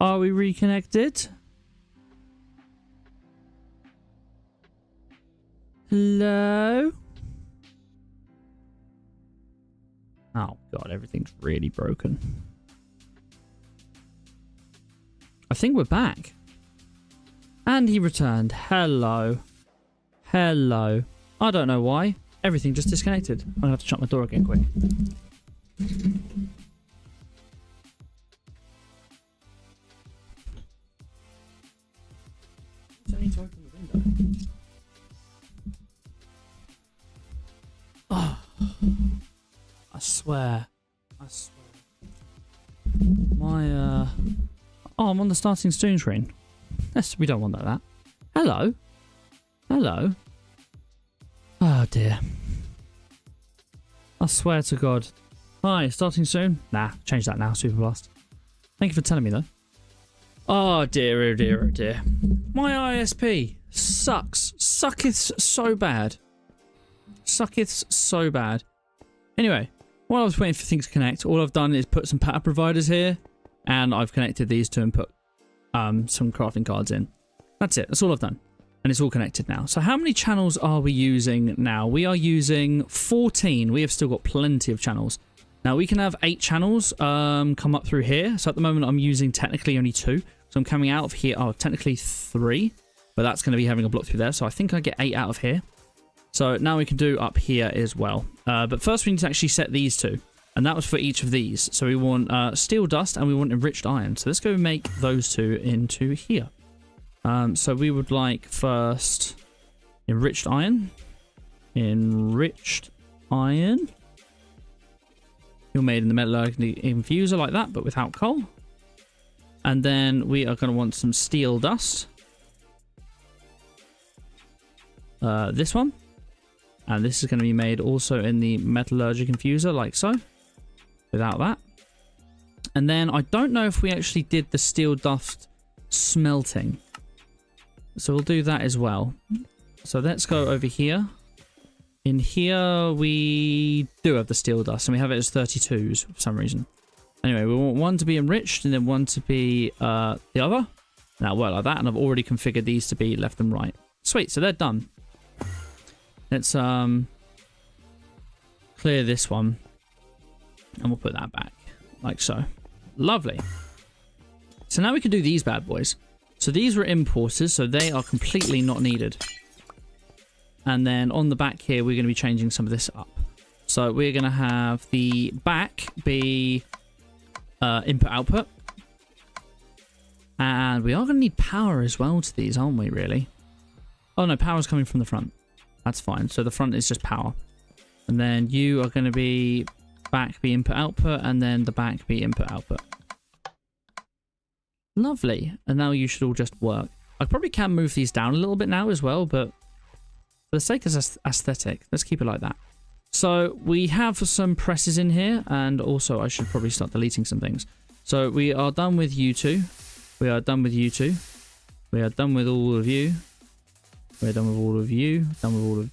Are we reconnected? Hello? Oh god, everything's really broken. I think we're back. And he returned. Hello. Hello. I don't know why. Everything just disconnected. I'm gonna have to shut my door again quick. I need to open the window. Oh. I swear. My, Oh, I'm on the starting soon screen. Yes, we don't want that. Hello? Hello? Oh, dear. I swear to God. Hi, starting soon? Nah, change that now, Super Blast. Thank you for telling me, though. Oh, dear, oh, dear, oh, dear. My ISP sucks. Sucketh so bad. Sucketh so bad. Anyway, while I was waiting for things to connect, all I've done is put some pattern providers here, and I've connected these two and put some crafting cards in. That's it. That's all I've done. And it's all connected now. So how many channels are we using now? We are using 14. We have still got plenty of channels. Now we can have 8 channels come up through here. So at the moment I'm using technically only 2. So I'm coming out of here. Oh, technically 3. But that's going to be having a block through there. So I think I get 8 out of here. So now we can do up here as well. But first we need to actually set these two. And that was for each of these. So we want steel dust and we want enriched iron. So let's go make those two into here. So we would like first enriched iron. Enriched iron. You're made in the metallurgical infuser like that, but without coal. And then we are going to want some steel dust. This one. And this is going to be made also in the metallurgical infuser like so. Without that. And then I don't know if we actually did the steel dust smelting. So we'll do that as well. So let's go over here. In here we do have the steel dust and we have it as 32s for some reason. Anyway, we want one to be enriched and then one to be the other. Now work like that, and I've already configured these to be left and right. Sweet, so they're done. Let's clear this one. And we'll put that back, like so. Lovely. So now we can do these bad boys. So these were importers, so they are completely not needed. And then on the back here, we're going to be changing some of this up. So we're going to have the back be input-output. And we are going to need power as well to these, aren't we, really? Oh, no, power's coming from the front. That's fine. So the front is just power. And then you are going to be... back be input output, and then the back be input output. Lovely. And now you should all just work. I probably can move these down a little bit now as well, but for the sake of aesthetic, let's keep it like that. So we have some presses in here, and also I should probably start deleting some things. So we are done with you two. We are done with you two. We are done with all of you. We're done with all of you. Done with all of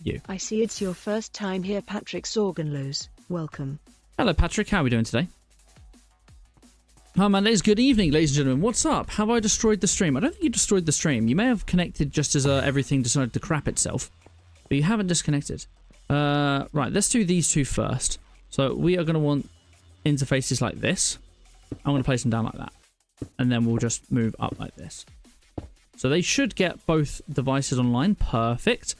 you. I see it's your first time here, Patrick Sorgenloos. Welcome. Hello, Patrick. How are we doing today? Hi, man. It's good evening, ladies and gentlemen. What's up? Have I destroyed the stream? I don't think you destroyed the stream. You may have connected just as everything decided to crap itself, but you haven't disconnected. Right, let's do these two first. So we are going to want interfaces like this. I'm going to place them down like that, and then we'll just move up like this. So they should get both devices online. Perfect.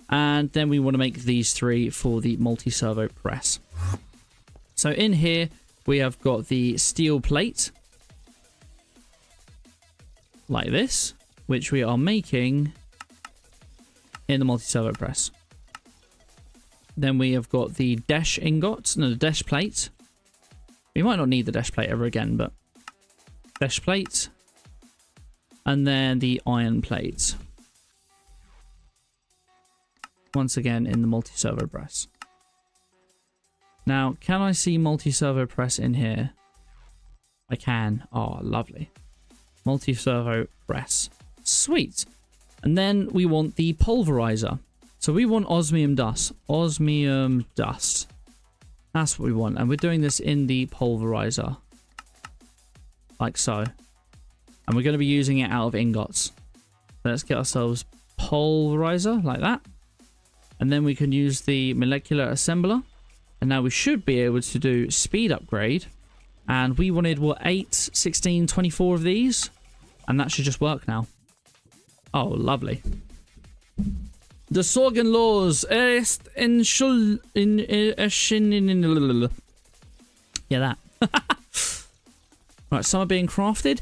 And then we want to make these 3 for the multi-servo press. So in here, we have got the steel plate. Like this. Which we are making in the multi-servo press. Then we have got the dash ingot. No, the dash plate. We might not need the dash plate ever again, but... dash plate. And then the iron plate. Once again in the multi-servo press. Now, can I see multi-servo press in here? I can. Oh, lovely. Multi-servo press. Sweet. And then we want the pulverizer. So we want osmium dust. Osmium dust. That's what we want. And we're doing this in the pulverizer. Like so. And we're going to be using it out of ingots. Let's get ourselves pulverizer like that. And then we can use the molecular assembler. And now we should be able to do speed upgrade. And we wanted, what, 8, 16, 24 of these? And that should just work now. Oh, lovely. The Sorgen laws est in yeah, that. Right, some are being crafted.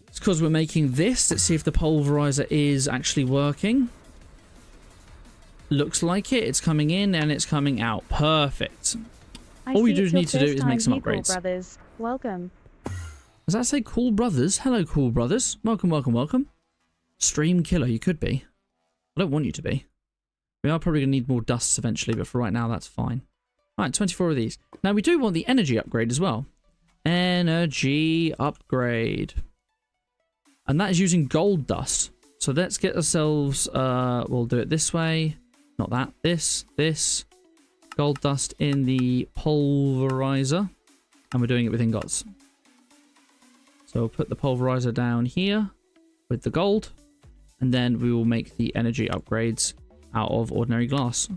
It's because we're making this. Let's see if the pulverizer is actually working. Looks like it. It's coming in and it's coming out. Perfect. All we do need to do is make some upgrades. Brothers. Welcome. Does that say cool brothers? Hello, cool brothers. Welcome, welcome, welcome. Stream killer, you could be. I don't want you to be. We are probably going to need more dusts eventually, but for right now, that's fine. Alright, 24 of these. Now, we do want the energy upgrade as well. Energy upgrade. And that is using gold dust. So let's get ourselves, we'll do it this way. Not that. This. Gold dust in the pulverizer. And we're doing it with ingots. So we'll put the pulverizer down here with the gold. And then we will make the energy upgrades out of ordinary glass.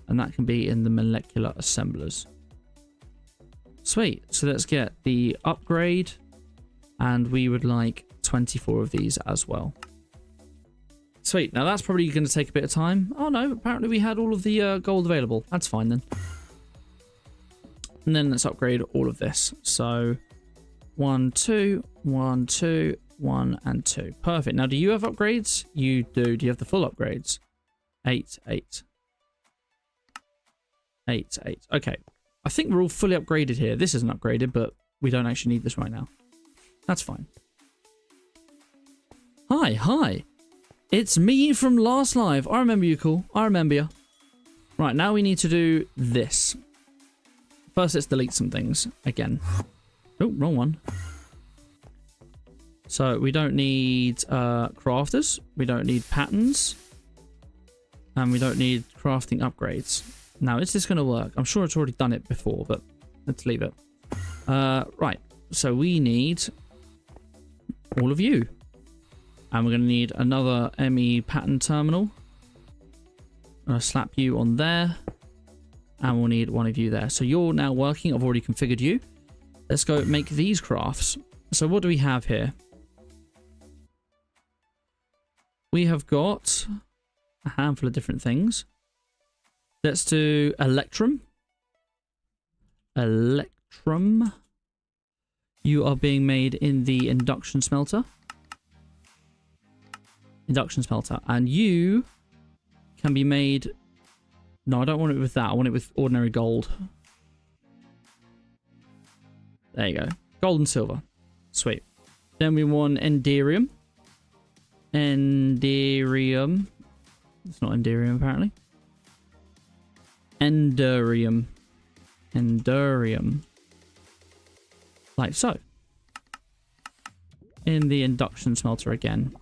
And that can be in the molecular assemblers. Sweet. So let's get the upgrade. And we would like 24 of these as well. Sweet. Now that's probably going to take a bit of time. Oh no, apparently we had all of the gold available. That's fine then. And then let's upgrade all of this. So 1, 2, 1, 2, 1, and 2. Perfect. Now, do you have upgrades? You do. Do you have the full upgrades? 8, 8. 8, 8. Okay. I think we're all fully upgraded here. This isn't upgraded, but we don't actually need this right now. That's fine. Hi, hi. It's me from last live. I remember you, cool. I remember you. Right, now we need to do this. First, let's delete some things again. Oh, wrong one. So we don't need crafters. We don't need patterns. And we don't need crafting upgrades. Now, is this going to work? I'm sure it's already done it before, but let's leave it. Right. So we need all of you. And we're going to need another ME pattern terminal. I'm going to slap you on there. And we'll need one of you there. So you're now working. I've already configured you. Let's go make these crafts. So what do we have here? We have got a handful of different things. Let's do Electrum. Electrum. You are being made in the induction smelter. Induction smelter. And you can be made... No, I don't want it with that. I want it with ordinary gold. There you go. Gold and silver. Sweet. Then we want Enderium. Enderium. It's not Enderium, apparently. Enderium. Enderium. Like so. In the induction smelter again.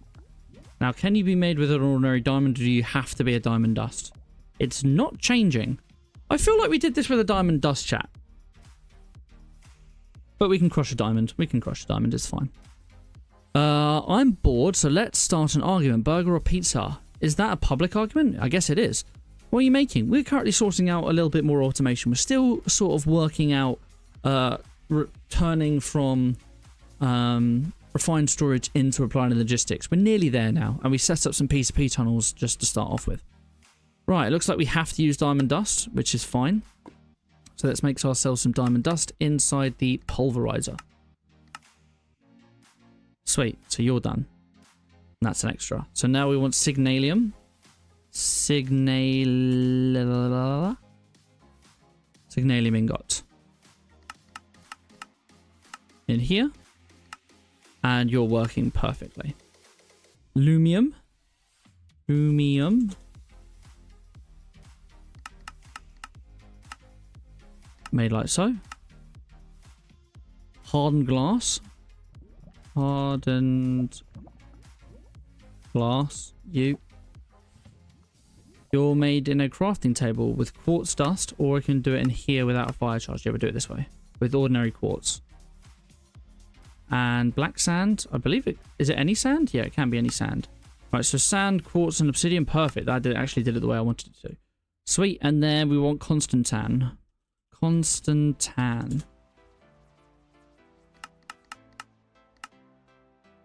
Now, can you be made with an ordinary diamond, or do you have to be a diamond dust? It's not changing. I feel like we did this with a diamond dust chat. But we can crush a diamond. We can crush a diamond. It's fine. I'm bored, so let's start an argument. Burger or pizza? Is that a public argument? I guess it is. What are you making? We're currently sorting out a little bit more automation. We're still sort of working out returning from refined storage into applied logistics. We're nearly there now. And we set up some P2P tunnels just to start off with. Right, it looks like we have to use diamond dust, which is fine. So let's make ourselves some diamond dust inside the pulverizer. Sweet, so you're done. And that's an extra. So now we want signalium. Signalium ingot. In here. And you're working perfectly. Lumium. Lumium. Made like so. Hardened glass. Hardened glass. You're made in a crafting table with quartz dust, or I can do it in here without a fire charge. Yeah, we'll do it this way. With ordinary quartz. and black sand. I believe it. Is it any sand? Yeah, it can be any sand. Right, so sand, quartz, and obsidian. Perfect. That actually did it the way I wanted it to. Sweet. And then we want constantan. Constantan.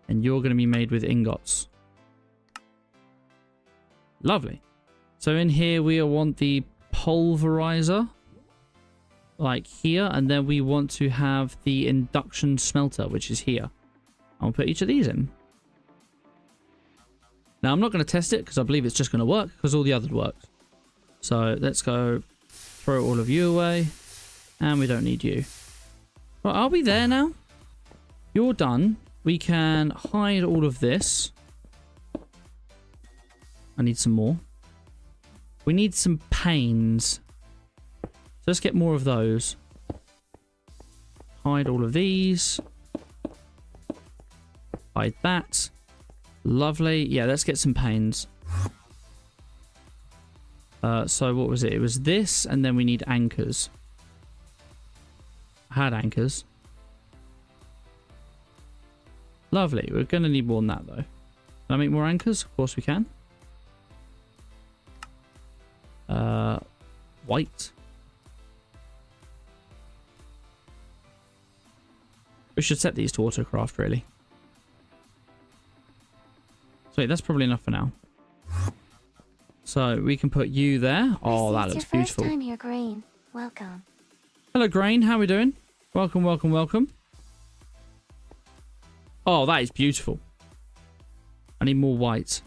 And you're going to be made with ingots. Lovely. So in here we want the pulverizer. Like here. And then we want to have the induction smelter, which is here. I'll put each of these in. Now, I'm not going to test it because I believe it's just going to work because all the others worked. So let's go throw all of you away. And we don't need you. Right, are we there now? You're done. We can hide all of this. I need some more. We need some panes. So let's get more of those. Hide all of these. Hide that. Lovely. Yeah, let's get some panes. So what was it? It was this, and then we need anchors. I had anchors. Lovely. We're going to need more than that, though. Can I make more anchors? Of course we can. White. We should set these to autocraft, really. Sweet, that's probably enough for now. So we can put you there. Oh, that looks beautiful. First time here, Grain. Welcome. Hello, Grain. How are we doing? Welcome, welcome, welcome. Oh, that is beautiful. I need more white.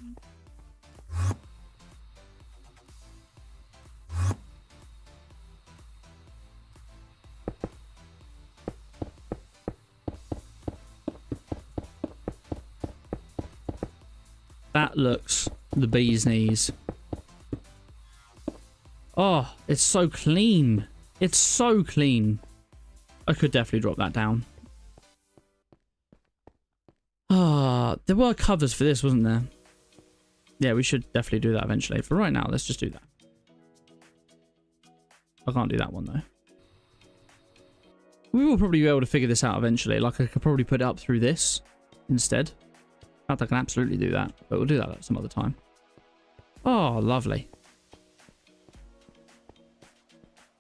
That looks the bee's knees. Oh, it's so clean. It's so clean. I could definitely drop that down. Ah, there were covers for this, wasn't there? Yeah, we should definitely do that eventually. For right now, let's just do that. I can't do that one, though. We will probably be able to figure this out eventually. Like, I could probably put it up through this instead. In fact, I can absolutely do that. But we'll do that some other time. Oh, lovely.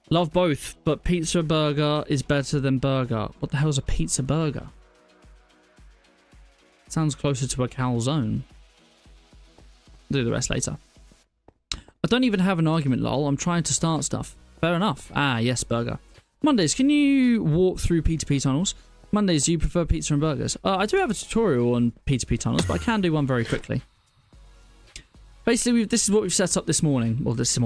Love both, but pizza burger is better than burger. What the hell is a pizza burger? Sounds closer to a calzone. Do the rest later. I don't even have an argument, lol. I'm trying to start stuff. Fair enough. Ah, yes, burger. Mondays, can you walk through P2P tunnels? Mondays, do you prefer pizza and burgers? I do have a tutorial on P2P tunnels, but I can do one very quickly. Basically, this is what we've set up this morning. Well, this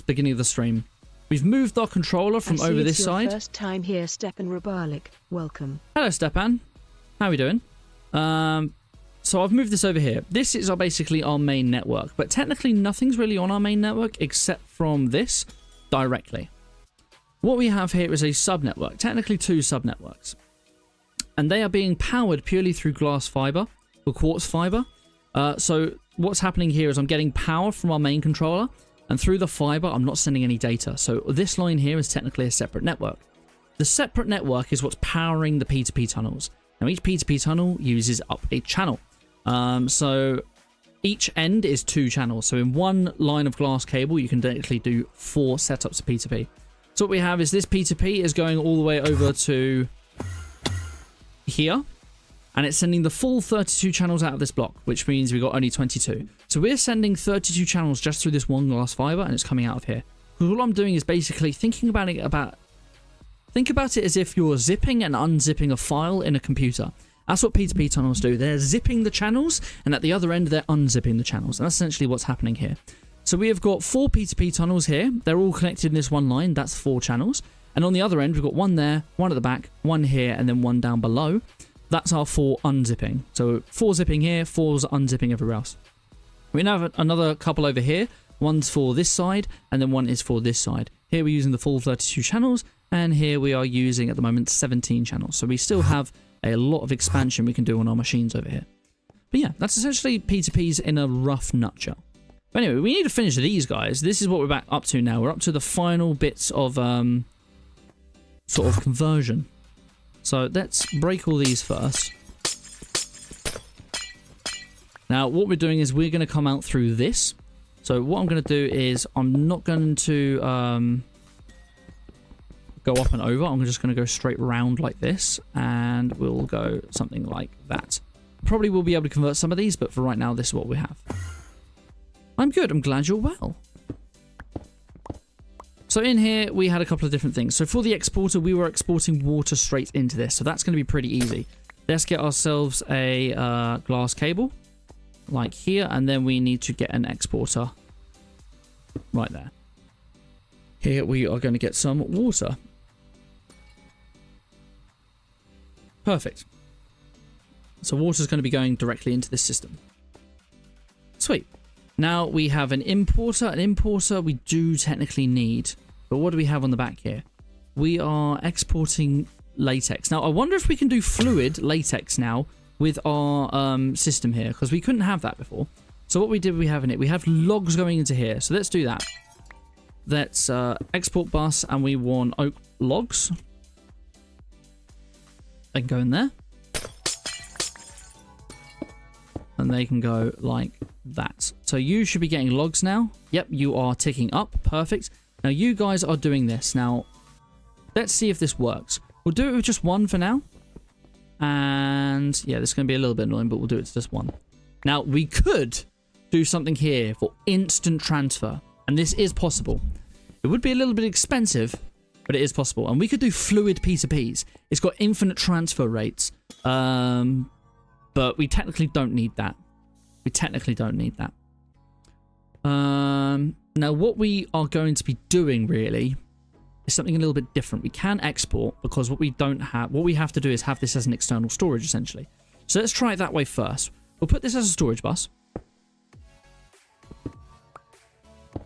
beginning of the stream. We've moved our controller from over this side. First time here, Stepan Rubalik. Welcome. Hello, Stepan. How are we doing? So I've moved this over here. This is basically our main network, but technically nothing's really on our main network except from this directly. What we have here is a subnetwork, technically two subnetworks, and they are being powered purely through glass fiber or quartz fiber. So what's happening here is I'm getting power from our main controller, and through the fiber, I'm not sending any data. So this line here is technically a separate network. The separate network is what's powering the P2P tunnels. Now, each P2P tunnel uses up a channel. So each end is 2 channels. So in one line of glass cable, you can technically do 4 setups of P2P. So what we have is this P2P is going all the way over to here. And it's sending the full 32 channels out of this block, which means we've got only 22. So we're sending 32 channels just through this one glass fiber, and it's coming out of here. All I'm doing is basically thinking about it think about it as if you're zipping and unzipping a file in a computer. That's what P2P tunnels do. They're zipping the channels, and at the other end, they're unzipping the channels. And that's essentially what's happening here. So we have got 4 P2P tunnels here. They're all connected in this one line. That's 4 channels. And on the other end, we've got one there, one at the back, one here, and then one down below. That's our 4 unzipping. So 4 zipping here, 4's unzipping everywhere else. We now have another couple over here. One's for this side, and then one is for this side. Here we're using the full 32 channels, and here we are using, at the moment, 17 channels. So we still have a lot of expansion we can do on our machines over here. But yeah, that's essentially P2Ps in a rough nutshell. But anyway, we need to finish these guys. This is what we're back up to now. We're up to the final bits of sort of conversion. So let's break all these first. Now, what we're doing is we're going to come out through this. So what I'm going to do is I'm not going to go up and over. I'm just going to go straight round like this, and we'll go something like that. Probably will be able to convert some of these, but for right now, this is what we have. I'm good. I'm glad you're well. So in here, we had a couple of different things. So for the exporter, we were exporting water straight into this. So that's going to be pretty easy. Let's get ourselves a glass cable like here, and then we need to get an exporter right there. Here we are going to get some water. Perfect. So water's going to be going directly into this system. Sweet. Now we have an importer. An importer we do technically need. But what do we have on the back here? We are exporting latex. Now I wonder if we can do fluid latex now with our system here, because we couldn't have that before. So what we did, we have in it, we have logs going into here. So let's do that. Let's export bus, and we want oak logs. They can go in there. And they can go like that. So you should be getting logs now. Yep, you are ticking up. Perfect. Now you guys are doing this. Now, let's see if this works. We'll do it with just one for now. And yeah, this is going to be a little bit annoying, but we'll do it to just one. Now, we could do something here for instant transfer. And this is possible. It would be a little bit expensive, but it is possible. And we could do fluid P2Ps. It's got infinite transfer rates. But we technically don't need that. We technically don't need that. Now, what we are going to be doing, really, is something a little bit different. We can export, because what we don't have... What we have to do is have this as an external storage, essentially. So let's try it that way first. We'll put this as a storage bus.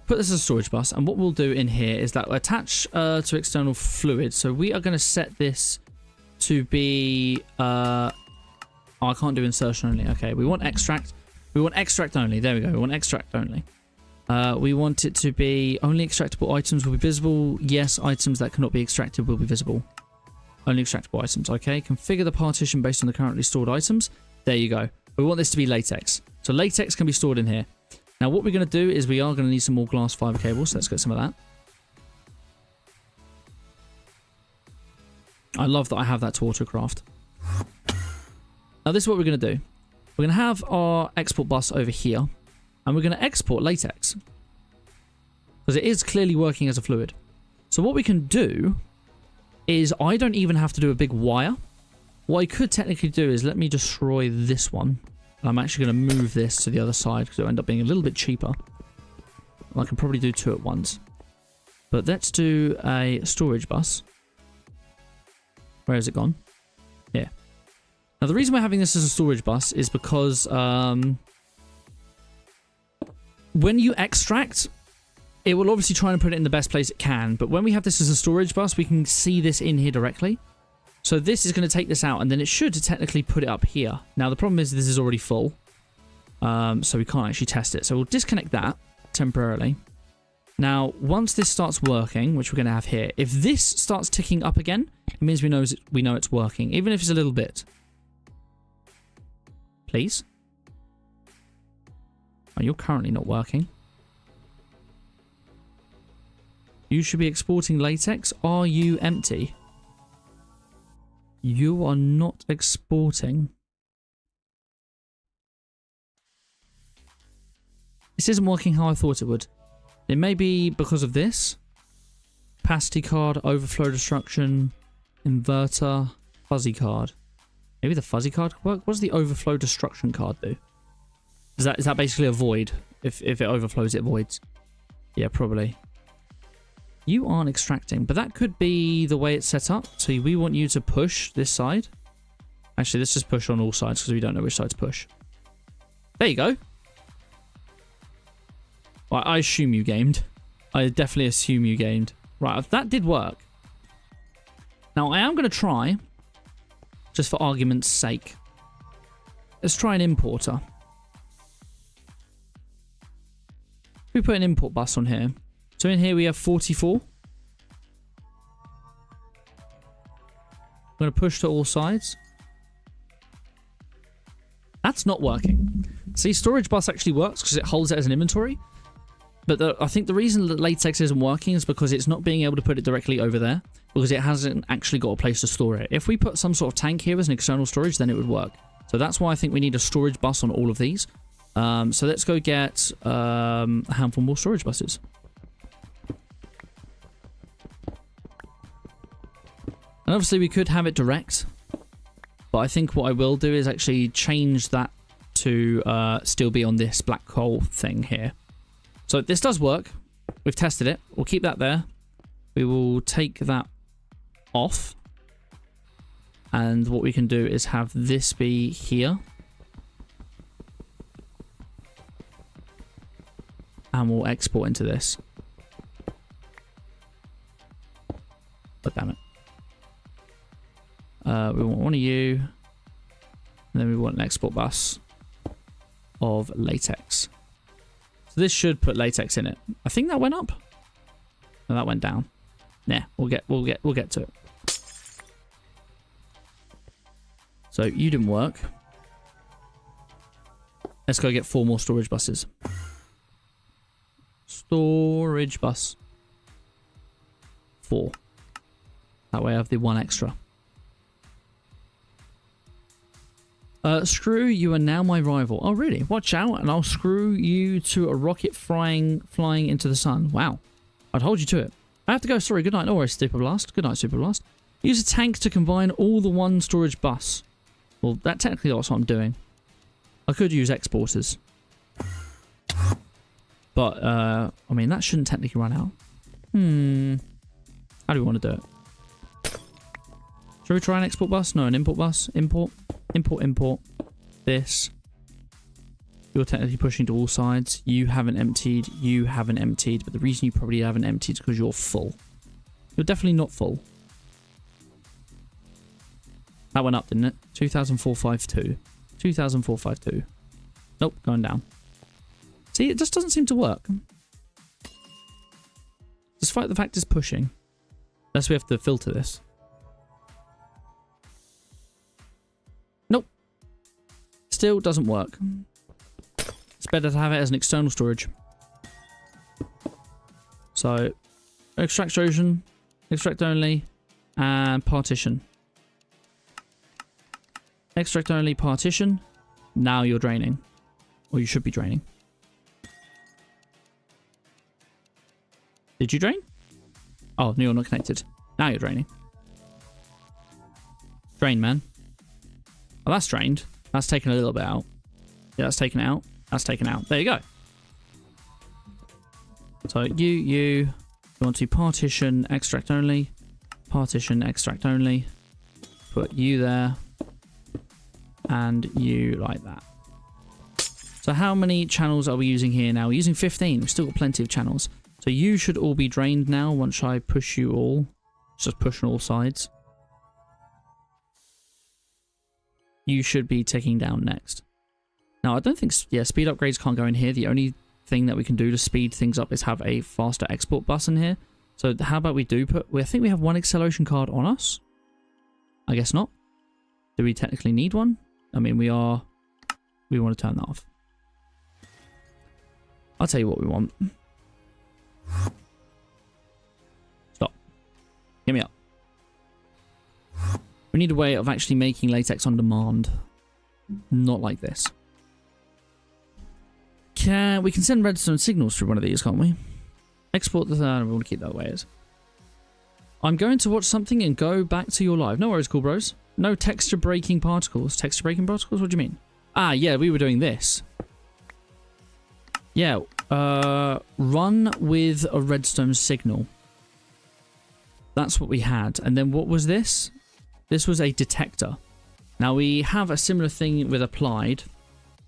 Put this as a storage bus. And what we'll do in here is that we'll attach to external fluid. So we are going to set this to be... oh, I can't do insertion only. Okay, we want extract. We want extract only. There we go. We want extract only. We want it to be only extractable items will be visible. Yes, items that cannot be extracted will be visible. Only extractable items. Okay, configure the partition based on the currently stored items. There you go. We want this to be latex. So latex can be stored in here. Now what we're going to do is we are going to need some more glass fiber cables. So let's get some of that. I love that I have that to autocraft. Now this is what we're going to do. We're going to have our export bus over here, and we're going to export latex, because it is clearly working as a fluid. So what we can do is I don't even have to do a big wire. What I could technically do is let me destroy this one. I'm actually going to move this to the other side, because it'll end up being a little bit cheaper. I can probably do two at once. But let's do a storage bus. Where has it gone? Here. Now, the reason we're having this as a storage bus is because when you extract, it will obviously try and put it in the best place it can. But when we have this as a storage bus, we can see this in here directly. So this is going to take this out, and then it should technically put it up here. Now, the problem is this is already full, so we can't actually test it. So we'll disconnect that temporarily. Now, once this starts working, which we're going to have here, if this starts ticking up again, it means we know it's working, even if it's a little bit. Please. Oh, you're currently not working. You should be exporting latex. Are you empty? You are not exporting. This isn't working how I thought it would. It may be because of this. Capacity card, overflow destruction, inverter, fuzzy card. Maybe the fuzzy card could work. What does the overflow destruction card do? Is that basically a void? If it overflows, it voids. Yeah, probably. You aren't extracting, but that could be the way it's set up. So we want you to push this side. Actually, let's just push on all sides because we don't know which side to push. There you go. Well, I assume you gamed. I definitely assume you gamed. Right, that did work. Now, I am going to try, just for argument's sake, let's try an importer. We put an import bus on here. So in here we have 44. I'm going to push to all sides. That's not working. See, storage bus actually works because it holds it as an inventory. But I think the reason that latex isn't working is because it's not being able to put it directly over there, because it hasn't actually got a place to store it. If we put some sort of tank here as an external storage, then it would work. So that's why I think we need a storage bus on all of these. So let's go get a handful more storage buses. And obviously we could have it direct, but I think what I will do is actually change that to still be on this black hole thing here. So this does work. We've tested it. We'll keep that there. We will take that off. And what we can do is have this be here. And we'll export into this. But damn it. We want one of you. And then we want an export bus of latex. So this should put latex in it. I think that went up. No, that went down. Nah, we'll get to it. So you didn't work. Let's go get 4 more storage buses. Storage bus. 4. That way I have the 1 extra. Screw, you are now my rival. Oh, really? Watch out, and I'll screw you to a rocket flying into the sun. Wow. I'd hold you to it. I have to go. Sorry. Good night. No worries, Super Blast. Good night, Super Blast. Use a tank to combine all the 1 storage bus. Well, that technically that's what I'm doing. I could use exporters. But, I mean, that shouldn't technically run out. How do we want to do it? Shall we try an export bus? No, an import bus. Import. Import. This. You're technically pushing to all sides. You haven't emptied. You haven't emptied. But the reason you probably haven't emptied is because you're full. You're definitely not full. That went up, didn't it? 2,452. 2,452. Nope, going down. See, it just doesn't seem to work. Despite the fact it's pushing. Unless we have to filter this. Nope. Still doesn't work. It's better to have it as an external storage. So, extraction, extract only, and partition. Extract only, partition. Now you're draining. Or you should be draining. Did you drain? Oh, no, you're not connected. Now you're draining. Drain, man. Oh, that's drained. That's taken a little bit out. Yeah, that's taken out. That's taken out. There you go. So you want to partition, extract only. Partition, extract only. Put you there. And you like that. So how many channels are we using here now? We're using 15. We've still got plenty of channels. So you should all be drained now once I push you all. Just push on all sides. You should be ticking down next. Now, I don't think... Yeah, speed upgrades can't go in here. The only thing that we can do to speed things up is have a faster export bus in here. So how about we do put... I think we have 1 acceleration card on us. I guess not. Do we technically need one? I mean, we want to turn that off. I'll tell you what we want. Stop. Get me up. We need a way of actually making latex on demand. Not like this. We can send redstone signals through one of these, can't we? Export the third. We want to keep that the way it is. I'm going to watch something and go back to your live. No worries, cool bros. No texture breaking particles. Texture breaking particles? What do you mean? Ah, yeah, we were doing this. Yeah, run with a redstone signal. That's what we had. And then what was this? This was a detector. Now we have a similar thing with applied.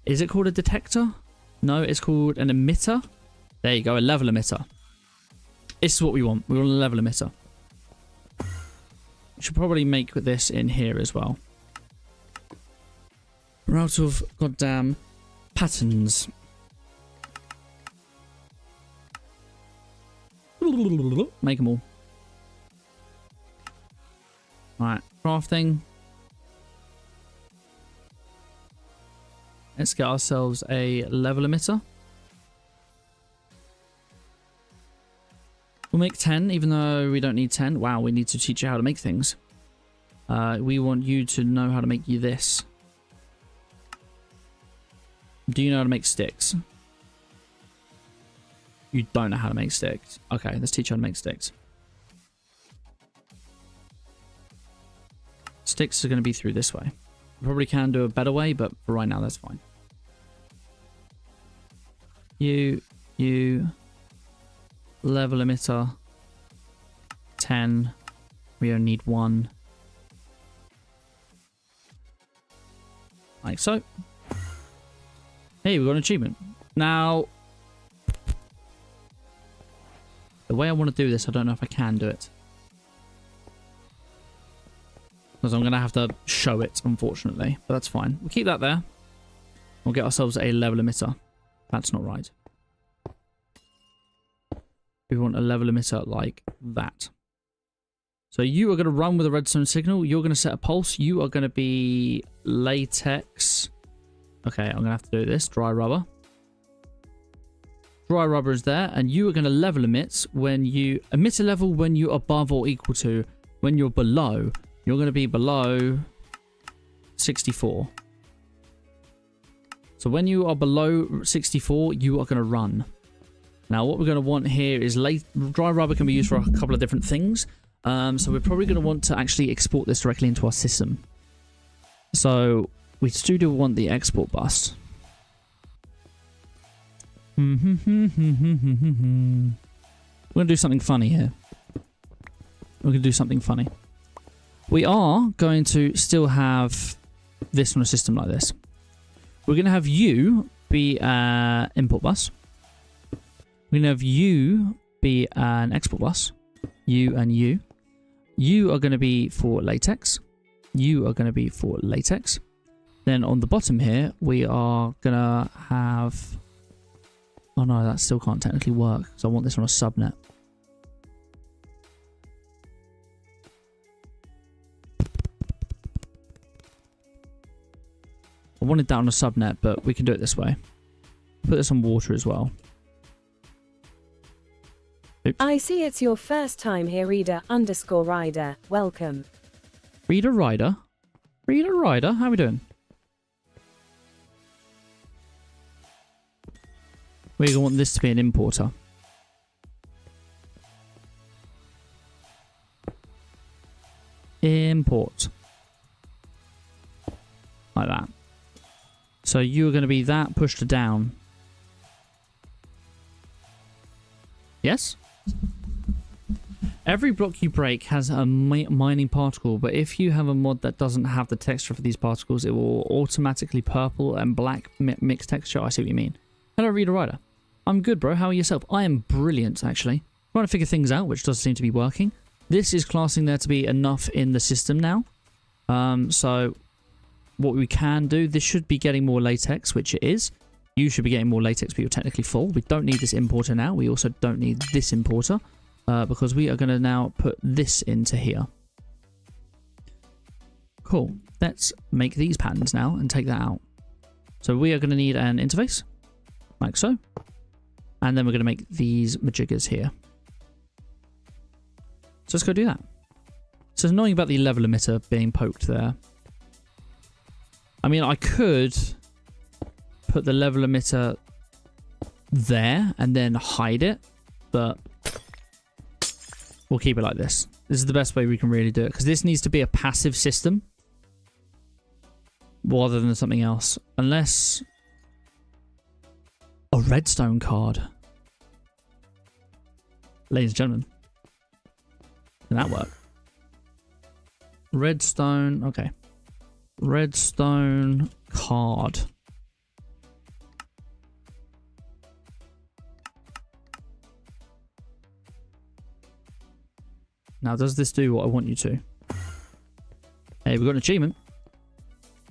Is it called a detector? No, it's called an emitter. There you go, a level emitter. This is what we want. We want a level emitter. We should probably make this in here as well. We're out of goddamn patterns. Make them all. Alright, crafting. Let's get ourselves a level emitter. We'll make 10, even though we don't need 10. Wow, we need to teach you how to make things. We want you to know how to make you this. Do you know how to make sticks? You don't know how to make sticks. Okay, let's teach you how to make sticks. Sticks are going to be through this way. Probably can do a better way, but for right now, that's fine. You, level emitter, 10. We only need 1. Like so. Hey, we got an achievement. Now, the way I want to do this, I don't know if I can do it. Because I'm going to have to show it, unfortunately. But that's fine. We'll keep that there. We'll get ourselves a level emitter. That's not right. We want a level emitter like that. So you are going to run with a redstone signal. You're going to set a pulse. You are going to be latex. Okay, I'm going to have to do this. Dry rubber. Dry rubber is there. And you are going to level emit when you... Emit a level when you're above or equal to. When you're below... You're going to be below 64. So when you are below 64, you are going to run. Now, what we're going to want here is dry rubber can be used for a couple of different things. So we're probably going to want to actually export this directly into our system. So we do want the export bus. We're going to do something funny here. We're going to do something funny. We are going to still have this on a system like this. We're going to have you be an import bus. We're going to have you be an export bus. You and you. You are going to be for latex. You are going to be for latex. Then on the bottom here, we are going to have... Oh no, that still can't technically work because I want this on a subnet. I wanted that on a subnet, but we can do it this way. Put this on water as well. Oops. I see it's your first time here, Reader_Rider. Welcome. Reader Rider? Reader Rider? How are we doing? We're going to want this to be an importer. Import. Like that. So you're going to be that pushed to down. Yes? Every block you break has a mining particle, but if you have a mod that doesn't have the texture for these particles, it will automatically purple and black mixed texture. I see what you mean. Hello, Reader Rider. I'm good, bro. How are yourself? I am brilliant, actually. Trying to figure things out, which does seem to be working. This is classing there to be enough in the system now. So what we can do, this should be getting more latex, which it is. You should be getting more latex, but you're technically full. We don't need this importer now. We also don't need this importer because we are going to now put this into here. Cool. Let's make these patterns now and take that out. So we are going to need an interface, like so. And then we're going to make these majiggas here. So let's go do that. So it's annoying about the level emitter being poked there. I mean, I could put the level emitter there and then hide it, but we'll keep it like this. This is the best way we can really do it, because this needs to be a passive system rather than something else. Unless... a redstone card. Ladies and gentlemen. Can that work? Redstone... okay. Redstone card. Now, does this do what I want you to? Hey, we've got an achievement.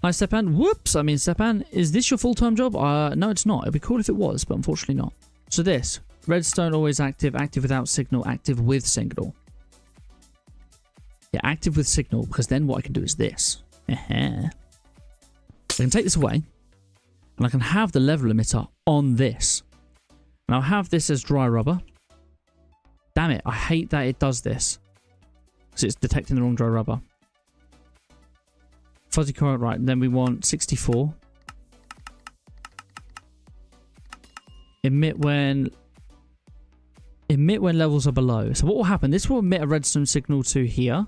Hi, Stepan. Whoops! I mean, Stepan, is this your full-time job? No, it's not. It'd be cool if it was, but unfortunately not. So this. Redstone always active, active without signal, active with signal. Yeah, active with signal, because then what I can do is this. I can take this away, and I can have the level emitter on this. And I'll have this as dry rubber. Damn it, I hate that it does this. Because it's detecting the wrong dry rubber. Fuzzy coil, right, and then we want 64. Emit when levels are below. So what will happen? This will emit a redstone signal to here.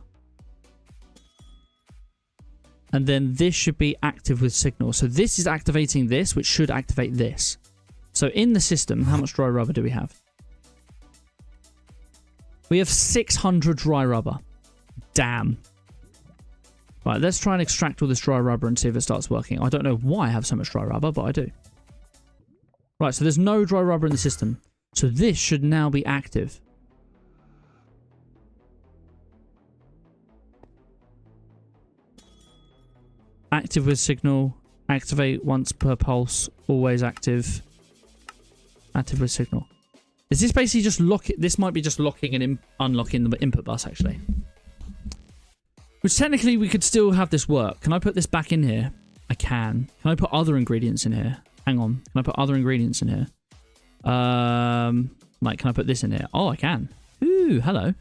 And then this should be active with signal. So this is activating this, which should activate this. So in the system, how much dry rubber do we have? We have 600 dry rubber. Damn. Right, let's try and extract all this dry rubber and see if it starts working. I don't know why I have so much dry rubber, but I do. Right, so there's no dry rubber in the system. So this should now be active. Active with signal. Activate once per pulse. Always active. Active with signal. Is this basically just locking? This might be just locking and unlocking the input bus, actually. Which technically we could still have this work. Can I put this back in here? I can. Can I put other ingredients in here? Hang on. Can I put other ingredients in here? Like, can I put this in here? Oh, I can. Ooh, hello.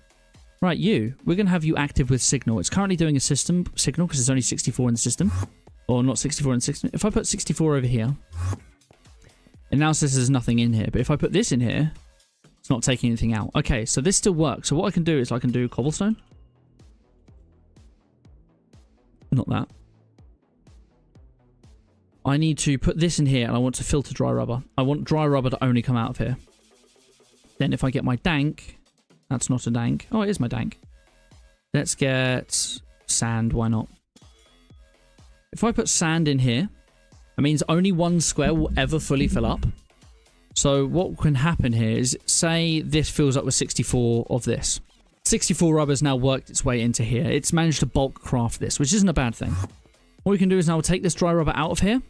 Right, you. We're going to have you active with signal. It's currently doing a system signal because there's only 64 in the system. Or not 64 in the system. If I put 64 over here, it now says there's nothing in here. But if I put this in here, it's not taking anything out. Okay, so this still works. So what I can do is I can do cobblestone. Not that. I need to put this in here and I want to filter dry rubber. I want dry rubber to only come out of here. Then if I get my dank, that's not a dank. Oh, it is my dank. Let's get sand. Why not? If I put sand in here, it means only one square will ever fully fill up. So what can happen here is, say this fills up with 64 of this. 64 rubber's now worked its way into here. It's managed to bulk craft this, which isn't a bad thing. What we can do is now we'll take this dry rubber out of here,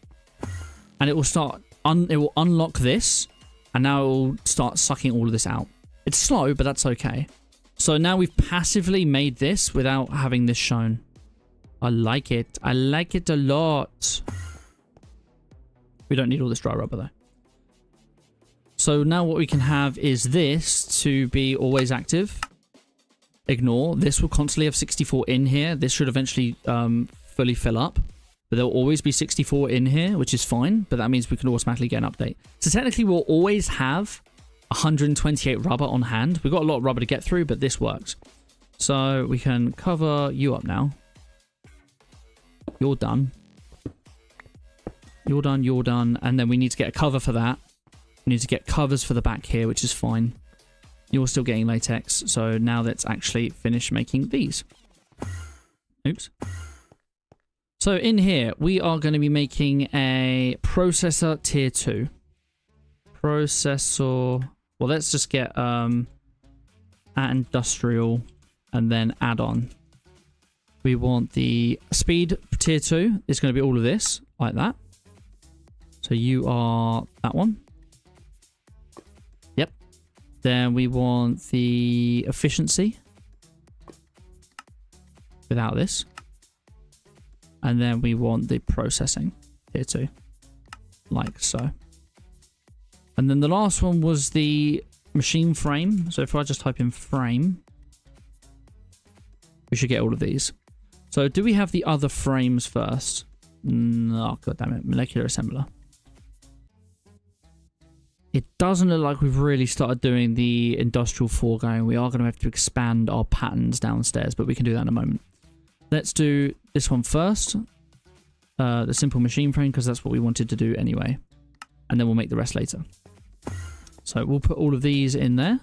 and it will start. It will unlock this, and now it will start sucking all of this out. It's slow, but that's okay. So now we've passively made this without having this shown. I like it. I like it a lot. We don't need all this dry rubber though. So now what we can have is this to be always active. Ignore. This will constantly have 64 in here. This should eventually fully fill up. But there'll always be 64 in here, which is fine. But that means we can automatically get an update. So technically we'll always have 128 rubber on hand. We've got a lot of rubber to get through, but this works. So we can cover you up now. You're done. You're done, you're done. And then we need to get a cover for that. We need to get covers for the back here, which is fine. You're still getting latex. So now let's actually finish making these. Oops. So in here, we are going to be making a processor tier 2. Processor. Well, let's just get at industrial and then add on. We want the speed tier 2. It's going to be all of this like that. So you are that one. Yep. Then we want the efficiency without this. And then we want the processing tier 2 like so. And then the last one was the machine frame. So if I just type in frame, we should get all of these. So do we have the other frames first? No, god damn it, molecular assembler. It doesn't look like we've really started doing the industrial foregoing. We are going to have to expand our patterns downstairs, but we can do that in a moment. Let's do this one first. The simple machine frame, because that's what we wanted to do anyway. And then we'll make the rest later. So we'll put all of these in there.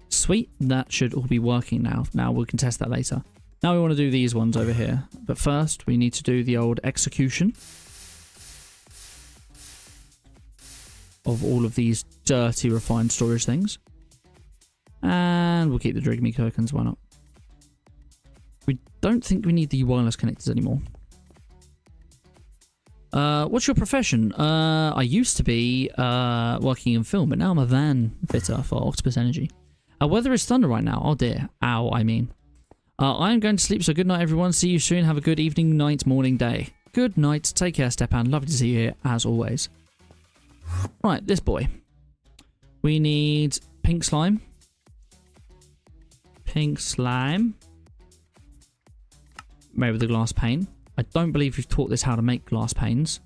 Sweet. That should all be working now. Now we can test that later. Now we want to do these ones over here. But first we need to do the old execution of all of these dirty refined storage things. And we'll keep the Drigmy tokens. Why not? We don't think we need the wireless connectors anymore. What's your profession? I used to be working in film, but now I'm a van fitter for Octopus Energy. Weather is thunder right now. Oh dear. Ow, I mean. I am going to sleep, so good night, everyone. See you soon. Have a good evening, night, morning, day. Good night. Take care, Stepan. Lovely to see you here, as always. Right, this boy. We need pink slime. Pink slime. Made with a glass pane. I don't believe we've taught this how to make glass panes,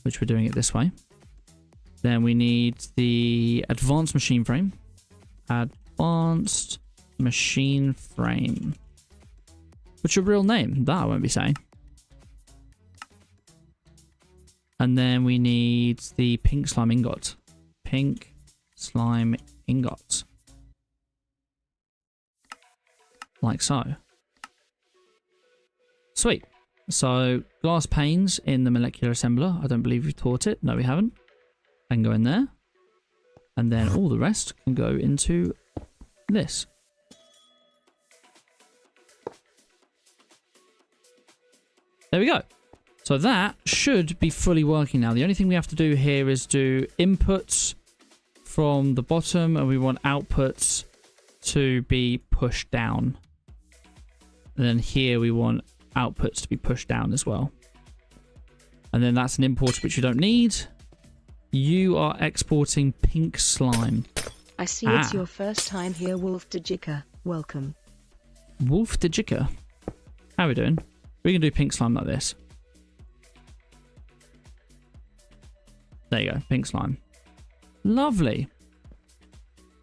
which we're doing it this way. Then we need the advanced machine frame. Advanced machine frame. What's your real name? That I won't be saying. And then we need the pink slime ingot. Pink slime ingot. Like so. Sweet. So, glass panes in the molecular assembler. I don't believe we've taught it. No, we haven't. Can go in there. And then all the rest can go into this. There we go. So that should be fully working now. The only thing we have to do here is do inputs from the bottom, and we want outputs to be pushed down. And then here we want outputs to be pushed down as well. And then that's an import which you don't need. You are exporting pink slime. I see it's your first time here, Wolf Dajika. Welcome. Wolf Dajika. How are we doing? We can do pink slime like this. There you go, pink slime. Lovely.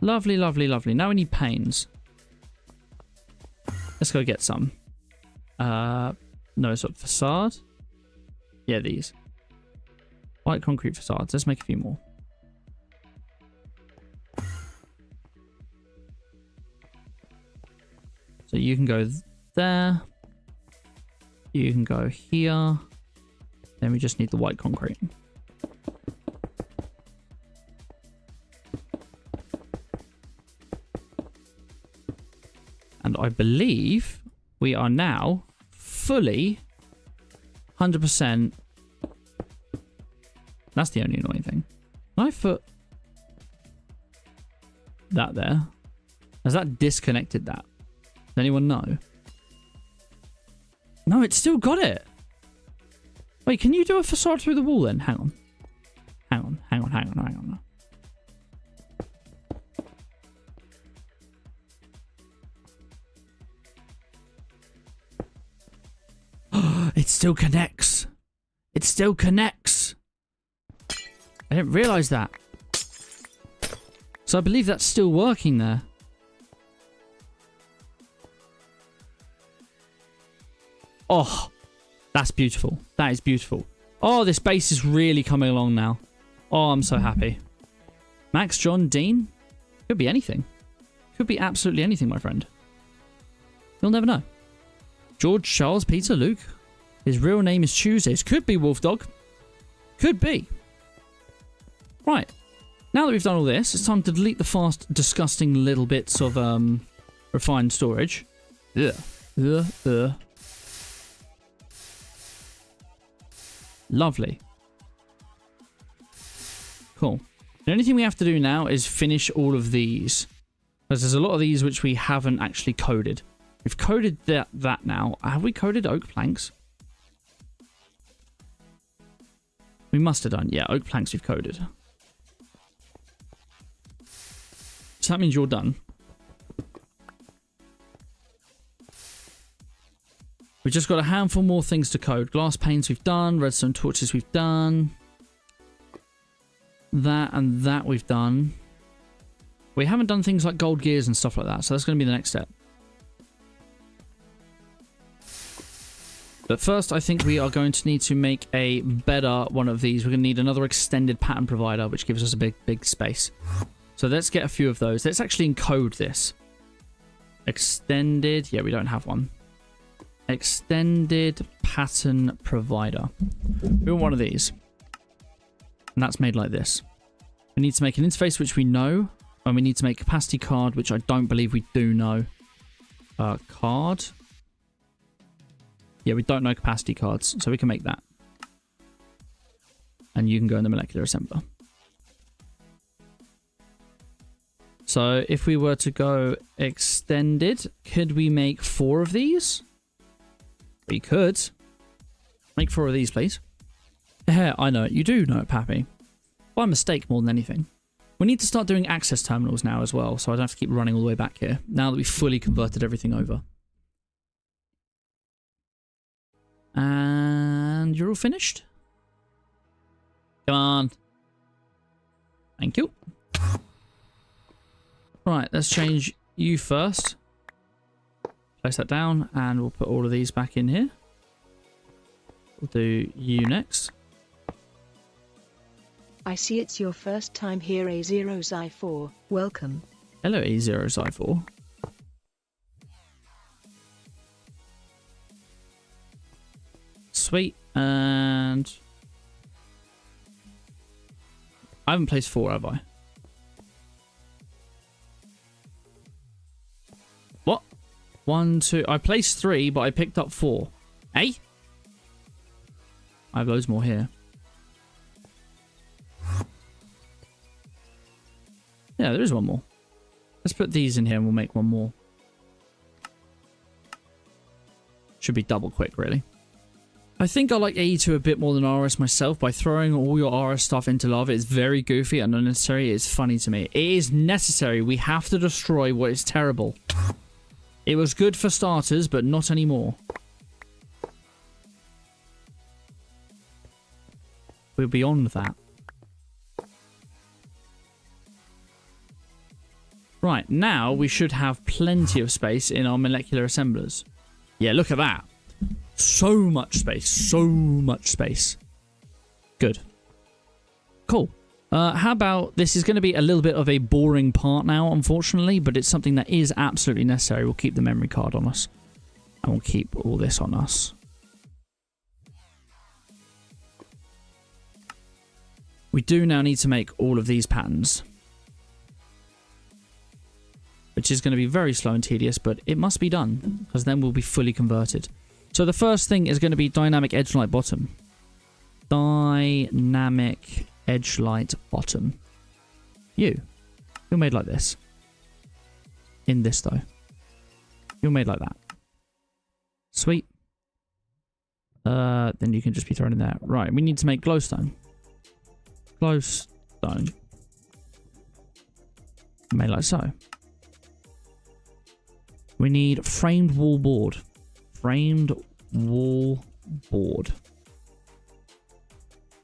Lovely, lovely, lovely. Now we need panes. Let's go get some. No, sort of facade. Yeah, these. White concrete facades. Let's make a few more. So you can go there. You can go here. Then we just need the white concrete. And I believe we are now fully 100%. That's the only annoying thing. Can I put that there? Has that disconnected that? Does anyone know? No, it's still got it. Wait, can you do a facade through the wall then? Hang on. Hang on, hang on, hang on, hang on. It still connects. It still connects. I didn't realize that. So I believe that's still working there. Oh, that's beautiful. That is beautiful. Oh, this base is really coming along now. Oh, I'm so happy. Max, John, Dean. Could be anything. Could be absolutely anything, my friend. You'll never know. George, Charles, Peter, Luke. His real name is Tuesdays. Could be Wolf Dog. Could be. Right. Now that we've done all this, it's time to delete the fast, disgusting little bits of refined storage. Ugh. Lovely. Cool. The only thing we have to do now is finish all of these. Because there's a lot of these which we haven't actually coded. We've coded that now. Have we coded oak planks? We must have done. Yeah, oak planks we've coded. So that means you're done. We've just got a handful more things to code. Glass panes we've done. Redstone torches we've done. That and that we've done. We haven't done things like gold gears and stuff like that. So that's going to be the next step. But first, I think we are going to need to make a better one of these. We're going to need another extended pattern provider, which gives us a big space. So let's get a few of those. Let's actually encode this. Extended. Yeah, we don't have one. Extended pattern provider. We want one of these. And that's made like this. We need to make an interface, which we know. And we need to make a capacity card, which I don't believe we do know. Card. Yeah, we don't know capacity cards, so we can make that. And you can go in the molecular assembler. So if we were to go extended, could we make 4 of these? We could. Make 4 of these, please. Yeah, I know it. You do know it, Pappy. By mistake more than anything. We need to start doing access terminals now as well, so I don't have to keep running all the way back here, now that we've fully converted everything over. And you're all finished? Come on. Thank you. Right, let's change you first. Place that down, and we'll put all of these back in here. We'll do you next. I see it's your first time here, A0Xi4. Welcome. Hello, A0Xi4. Sweet, and I haven't placed 4, have I? What? 1, 2. I placed 3, but I picked up 4. Eh? I have loads more here. Yeah, there is one more. Let's put these in here and we'll make one more. Should be double quick, really. I think I like AE2 a bit more than RS myself. By throwing all your RS stuff into lava, it's very goofy and unnecessary. It's funny to me. It is necessary. We have to destroy what is terrible. It was good for starters, but not anymore. We're beyond that. Right, now we should have plenty of space in our molecular assemblers. Yeah, look at that. So much space. So much space. Good. Cool. How about, this is going to be a little bit of a boring part now, unfortunately, but it's something that is absolutely necessary. We'll keep the memory card on us. And we'll keep all this on us. We do now need to make all of these patterns, which is going to be very slow and tedious, but it must be done, because then we'll be fully converted. So the first thing is going to be dynamic edge light bottom. Dynamic edge light bottom. You're made like this. In this, though. You're made like that. Sweet. Then you can just be thrown in there. Right, we need to make glowstone. Glowstone. Made like so. We need framed wall board. Framed wall board.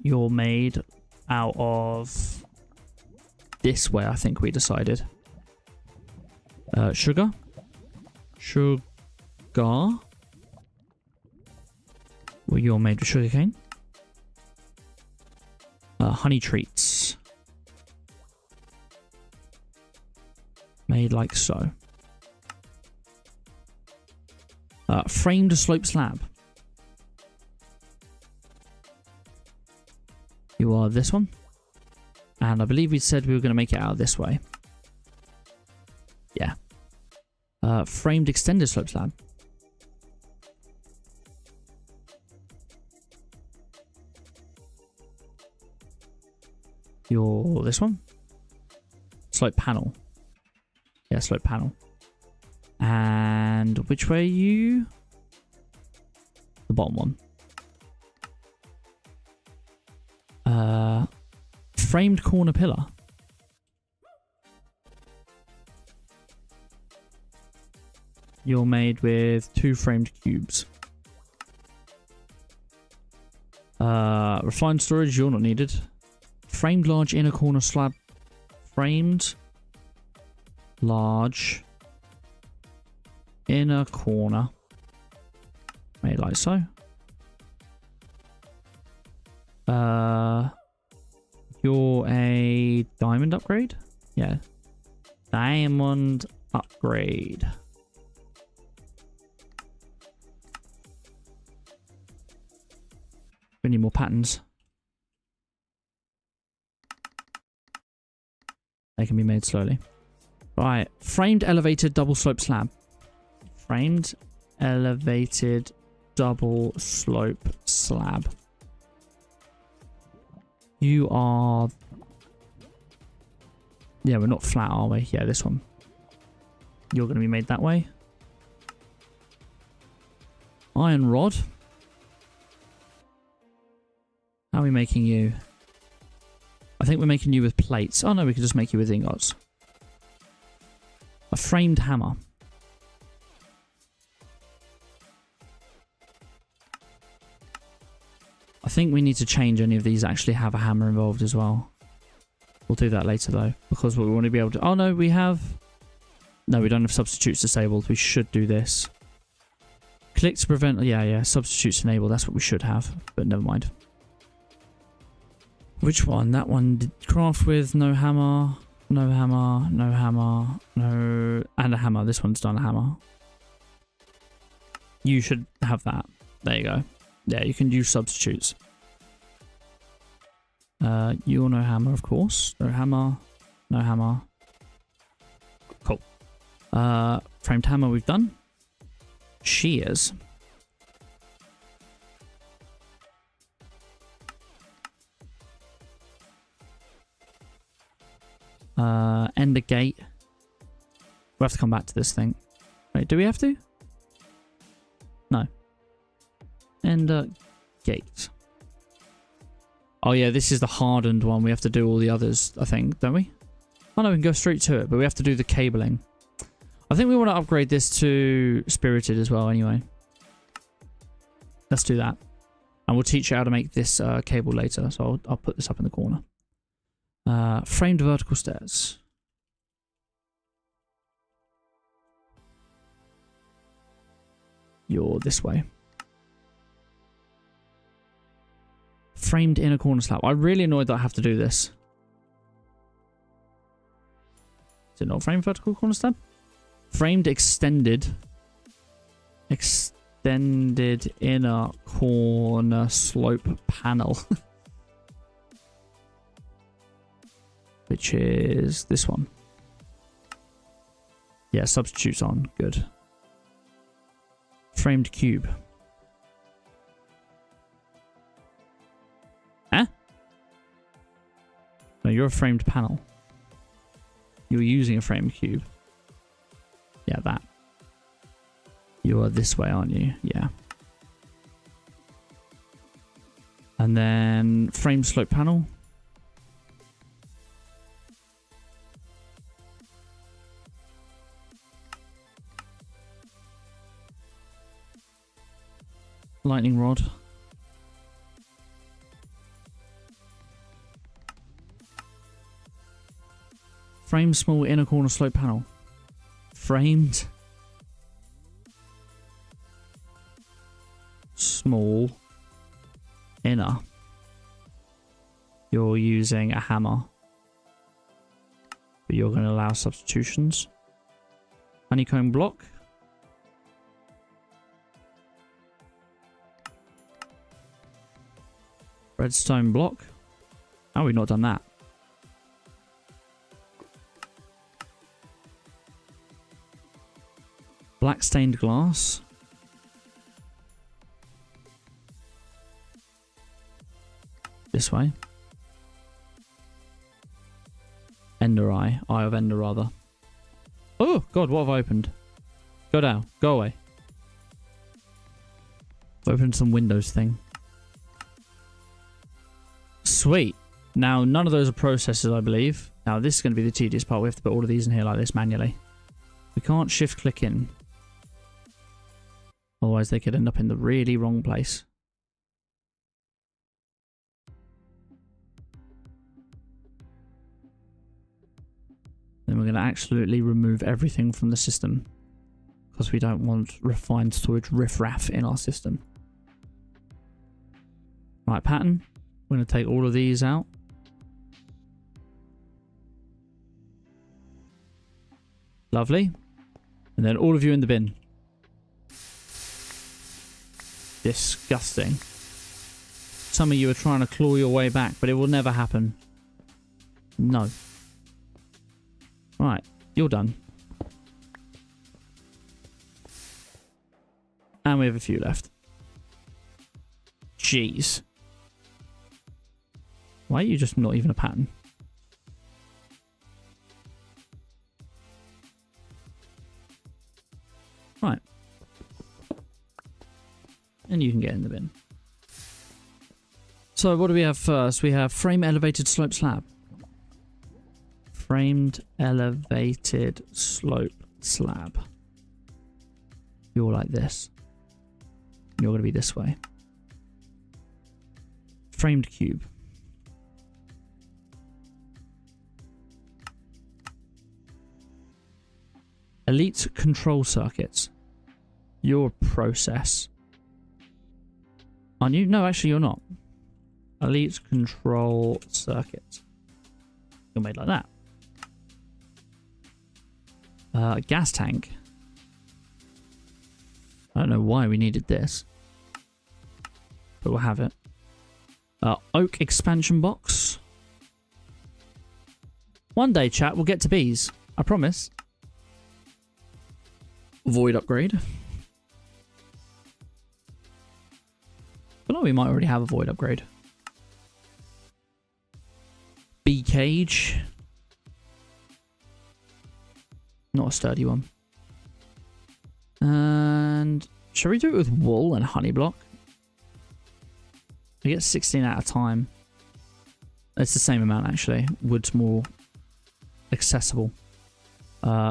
You're made out of this way, I think we decided. Sugar. Sugar. Well, you're made with sugarcane. Honey treats. Made like so. Framed slope slab. You are this one. And I believe we said we were going to make it out this way. Yeah. Framed extended slope slab. You're this one. Slope panel. Yeah, slope panel. And which way are you? The bottom one. Framed corner pillar. You're made with 2 framed cubes. Refined storage, you're not needed. Framed large inner corner slab. Framed large inner corner. Made like so. You're a diamond upgrade? Yeah. Diamond upgrade. We need more patterns. They can be made slowly. Right. Framed elevated double slope slab. Framed elevated double slope slab. You are Yeah, we're not flat, are we? Yeah, this one. You're going to be made that way. Iron rod. How are we making you? I think we're making you with plates. Oh no, we could just make you with ingots. A framed hammer. I think we need to change any of these that actually have a hammer involved as well. We'll do that later though, because we want to be able to... Oh no, we have... No, we don't have substitutes disabled. We should do this. Click to prevent... Yeah, substitutes enabled. That's what we should have, but never mind. Which one? That one did craft with no hammer, no hammer, no hammer, no... And a hammer. This one's done a hammer. You should have that. There you go. Yeah, you can use substitutes. You're no hammer, of course. No hammer. No hammer. Cool. Framed hammer we've done. Shears. Ender gate. We have to come back to this thing. Wait, do we have to? No. Ender gate. Oh yeah, this is the hardened one. We have to do all the others, I think, don't we? Oh no, we can go straight to it, but we have to do the cabling. I think we want to upgrade this to spirited as well anyway. Let's do that. And we'll teach you how to make this cable later, so I'll put this up in the corner. Framed vertical stairs. You're this way. Framed inner corner slab. I'm really annoyed that I have to do this. Is it not framed vertical corner slab? Framed extended. Extended inner corner slope panel. Which is this one. Yeah, substitutes on. Good. Framed cube. Eh? No, you're a framed panel. You're using a framed cube. Yeah, that. You are this way, aren't you? Yeah. And then frame slope panel. Lightning rod. Frame small inner corner slope panel. Framed small inner. You're using a hammer, but you're going to allow substitutions. Honeycomb block. Redstone block. Oh, we've not done that. Black stained glass. This way. Ender eye. Eye of Ender, rather. Oh, God, what have I opened? Go down. Go away. I've opened some Windows thing. Sweet. Now, none of those are processes, I believe. Now, this is going to be the tedious part. We have to put all of these in here like this manually. We can't shift-click in. Otherwise, they could end up in the really wrong place. Then we're going to absolutely remove everything from the system. Because we don't want refined storage riffraff in our system. Right, pattern. We're going to take all of these out. Lovely. And then all of you in the bin. Disgusting. Some of you are trying to claw your way back, but it will never happen. No. Right, you're done. And we have a few left. Jeez. Why are you just not even a pattern? and you can get in the bin. So what do we have first? We have frame elevated slope slab. Framed elevated slope slab. You're like this. You're going to be this way. Framed cube. Elite control circuits. Your process. Aren't you? No, actually you're not. Elite control circuit. You're made like that. Gas tank. I don't know why we needed this, but we'll have it. Oak expansion box. One day, chat, we'll get to bees. I promise. Void upgrade. But no, we might already have a void upgrade. Bee cage. Not a sturdy one. And shall we do it with wool and honey block? We get 16 at a time. It's the same amount actually. Wood's more accessible.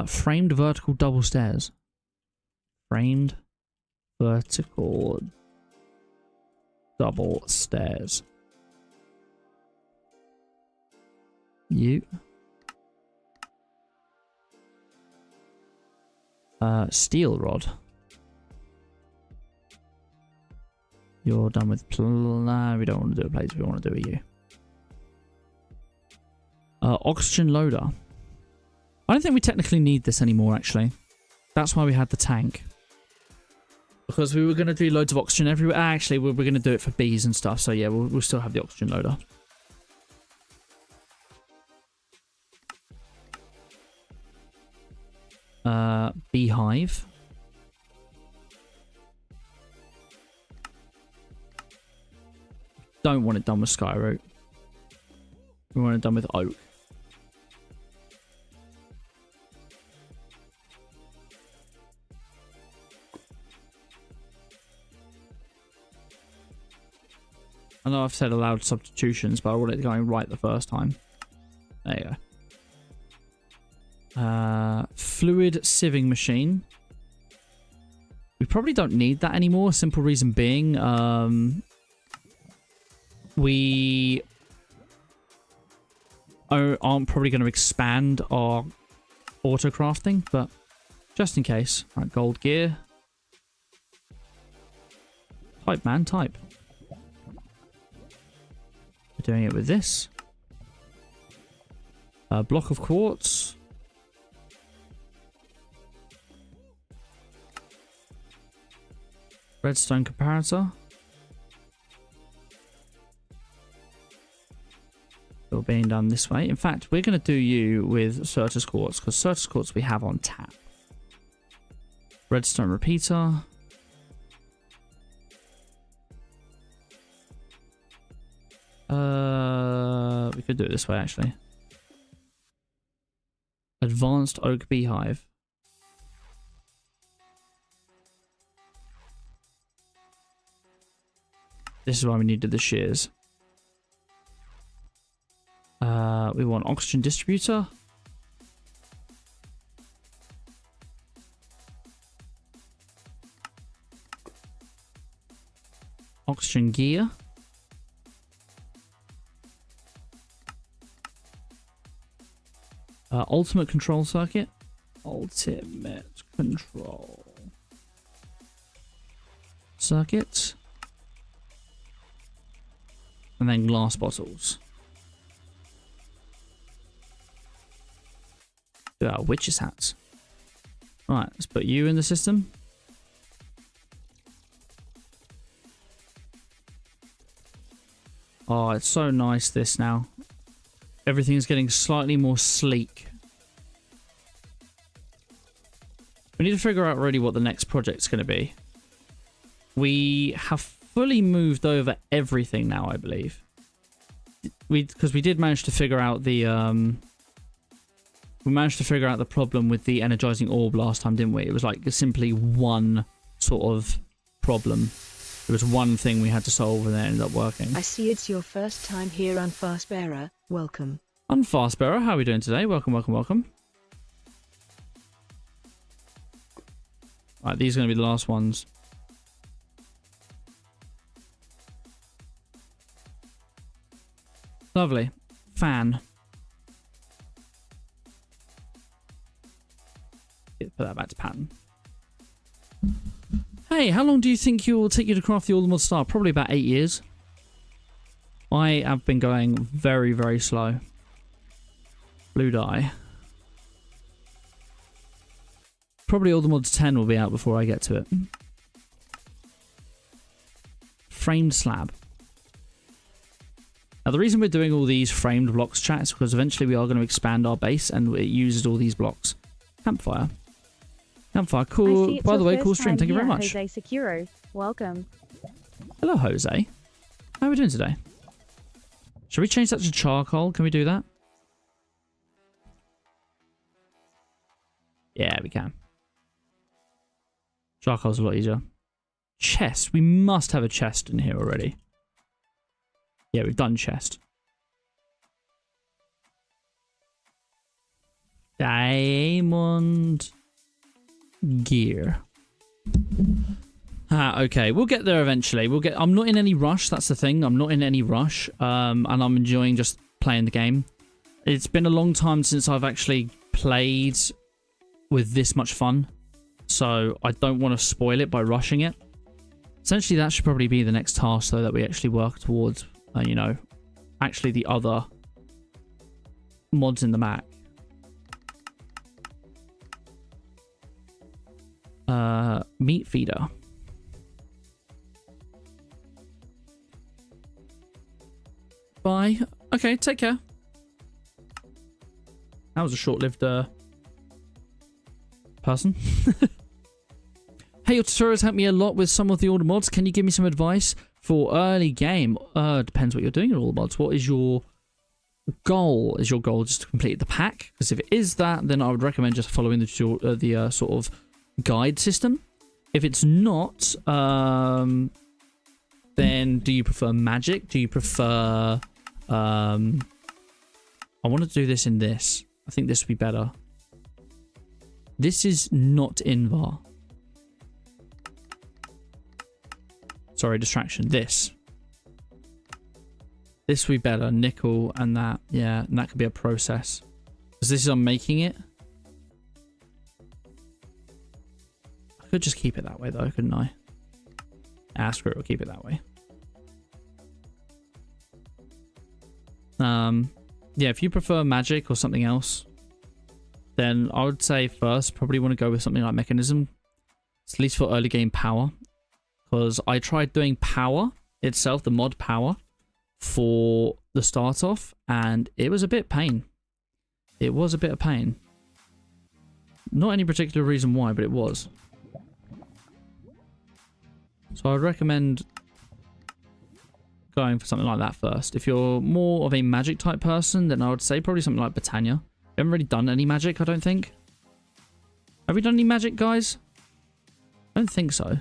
Framed vertical double stairs. Framed vertical double stairs. You. Steel rod. You're done with nah, we don't want to do a plate, we want to do a U. Oxygen loader. I don't think we technically need this anymore, actually. That's why we had the tank. Because we were going to do loads of oxygen everywhere. Actually, we were going to do it for bees and stuff, so yeah, we'll still have the oxygen loader. Beehive. Don't want it done with skyroot. We want it done with oak. I know I've said allowed substitutions, but I want it going right the first time. There you go. Fluid sieving machine. We probably don't need that anymore. Simple reason being, we aren't probably going to expand our auto crafting, but just in case. Right, gold gear. Type, man, type. We're doing it with this. Block of quartz. Redstone comparator. Still being done this way. In fact, we're going to do you with Certus quartz, because Certus quartz we have on tap. Redstone repeater. We could do it this way, actually. Advanced oak beehive. This is why we needed the shears. We want oxygen distributor. Oxygen gear. Ultimate control circuit. Ultimate control circuit. And then glass bottles. Do our witches' hats. Right, let's put you in the system. Oh, it's so nice this now. Everything's getting slightly more sleek. We need to figure out really what the next project's going to be. We have fully moved over everything now, I believe. Because we did manage to figure out the we managed to figure out the problem with the energizing orb last time, didn't we? It was like simply one sort of problem There was one thing we had to solve and it ended up working. I see it's your first time here on Fastbearer. Welcome. Unfastbearer, how are we doing today? Welcome, welcome, welcome. Right, these are going to be the last ones. Lovely. Fan. Put that back to pattern. Hey, how long do you think it will take you to craft the All-the-Mod Star? Probably about 8 years. I have been going very, very slow. Blue dye. Probably All-the-Mods 10 will be out before I get to it. Framed slab. Now, the reason we're doing all these framed blocks, chat, is because eventually we are going to expand our base and it uses all these blocks. Campfire. Campfire, cool. By the way, cool stream. Thank you very much. Jose Securo, welcome. Hello, Jose. How are we doing today? Should we change that to charcoal? Can we do that? Yeah, we can. Charcoal's a lot easier. Chest. We must have a chest in here already. Yeah, we've done chest. Diamond gear. Okay, we'll get there eventually. I'm not in any rush, that's the thing. I'm not in any rush. And I'm enjoying just playing the game. It's been a long time since I've actually played with this much fun. So I don't want to spoil it by rushing it. Essentially, that should probably be the next task, though, that we actually work towards, you know, actually the other mods in the Mac. Meat feeder. Bye. Okay, take care. That was a short-lived person. Hey, your tutorials helped me a lot with some of the older mods. Can you give me some advice for early game? Depends what you're doing in all the mods. What is your goal? Is your goal just to complete the pack? Because if it is that, then I would recommend just following the sort of guide system. If it's not, then do you prefer magic? Do you prefer... I want to do this in this. I think this would be better. This is not Invar. Sorry, distraction. This would be better. Nickel and that. Yeah, and that could be a process. Because this is on making it. I could just keep it that way though, couldn't I? Ah, screw it. We'll keep it that way. Yeah, if you prefer magic or something else, then I would say first probably want to go with something like mechanism. At least for early game power. Because I tried doing power itself, the mod power, for the start off, and it was a bit pain. It was a bit of pain. Not any particular reason why, but it was. So I'd recommend going for something like that first. If you're more of a magic type person, then I would say probably something like Britannia. We haven't really done any magic, I don't think. Have we done any magic, guys? I don't think so.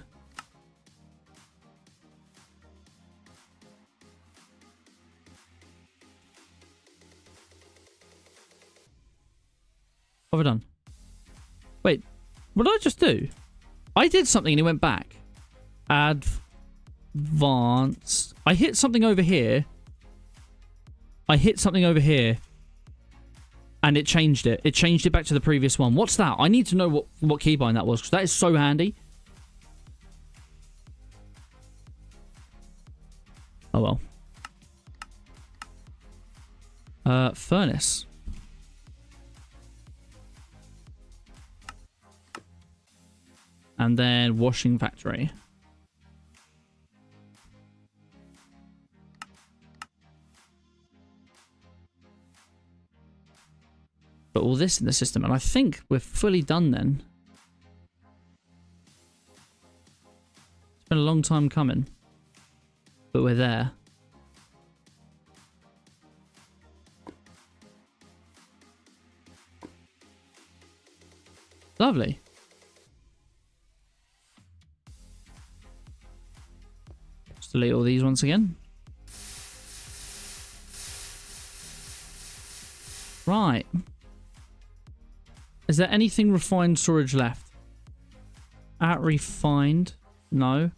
What have I done? Wait, what did I just do? I did something and it went back. Advanced. I hit something over here. I hit something over here. And it changed it. It changed it back to the previous one. What's that? I need to know what keybind that was, because that is so handy. Oh well. Furnace. And then washing factory. But all this in the system, and I think we're fully done then. It's been a long time coming. But we're there. Lovely. Just delete all these once again. Right. Is there anything refined storage left? At refined? No.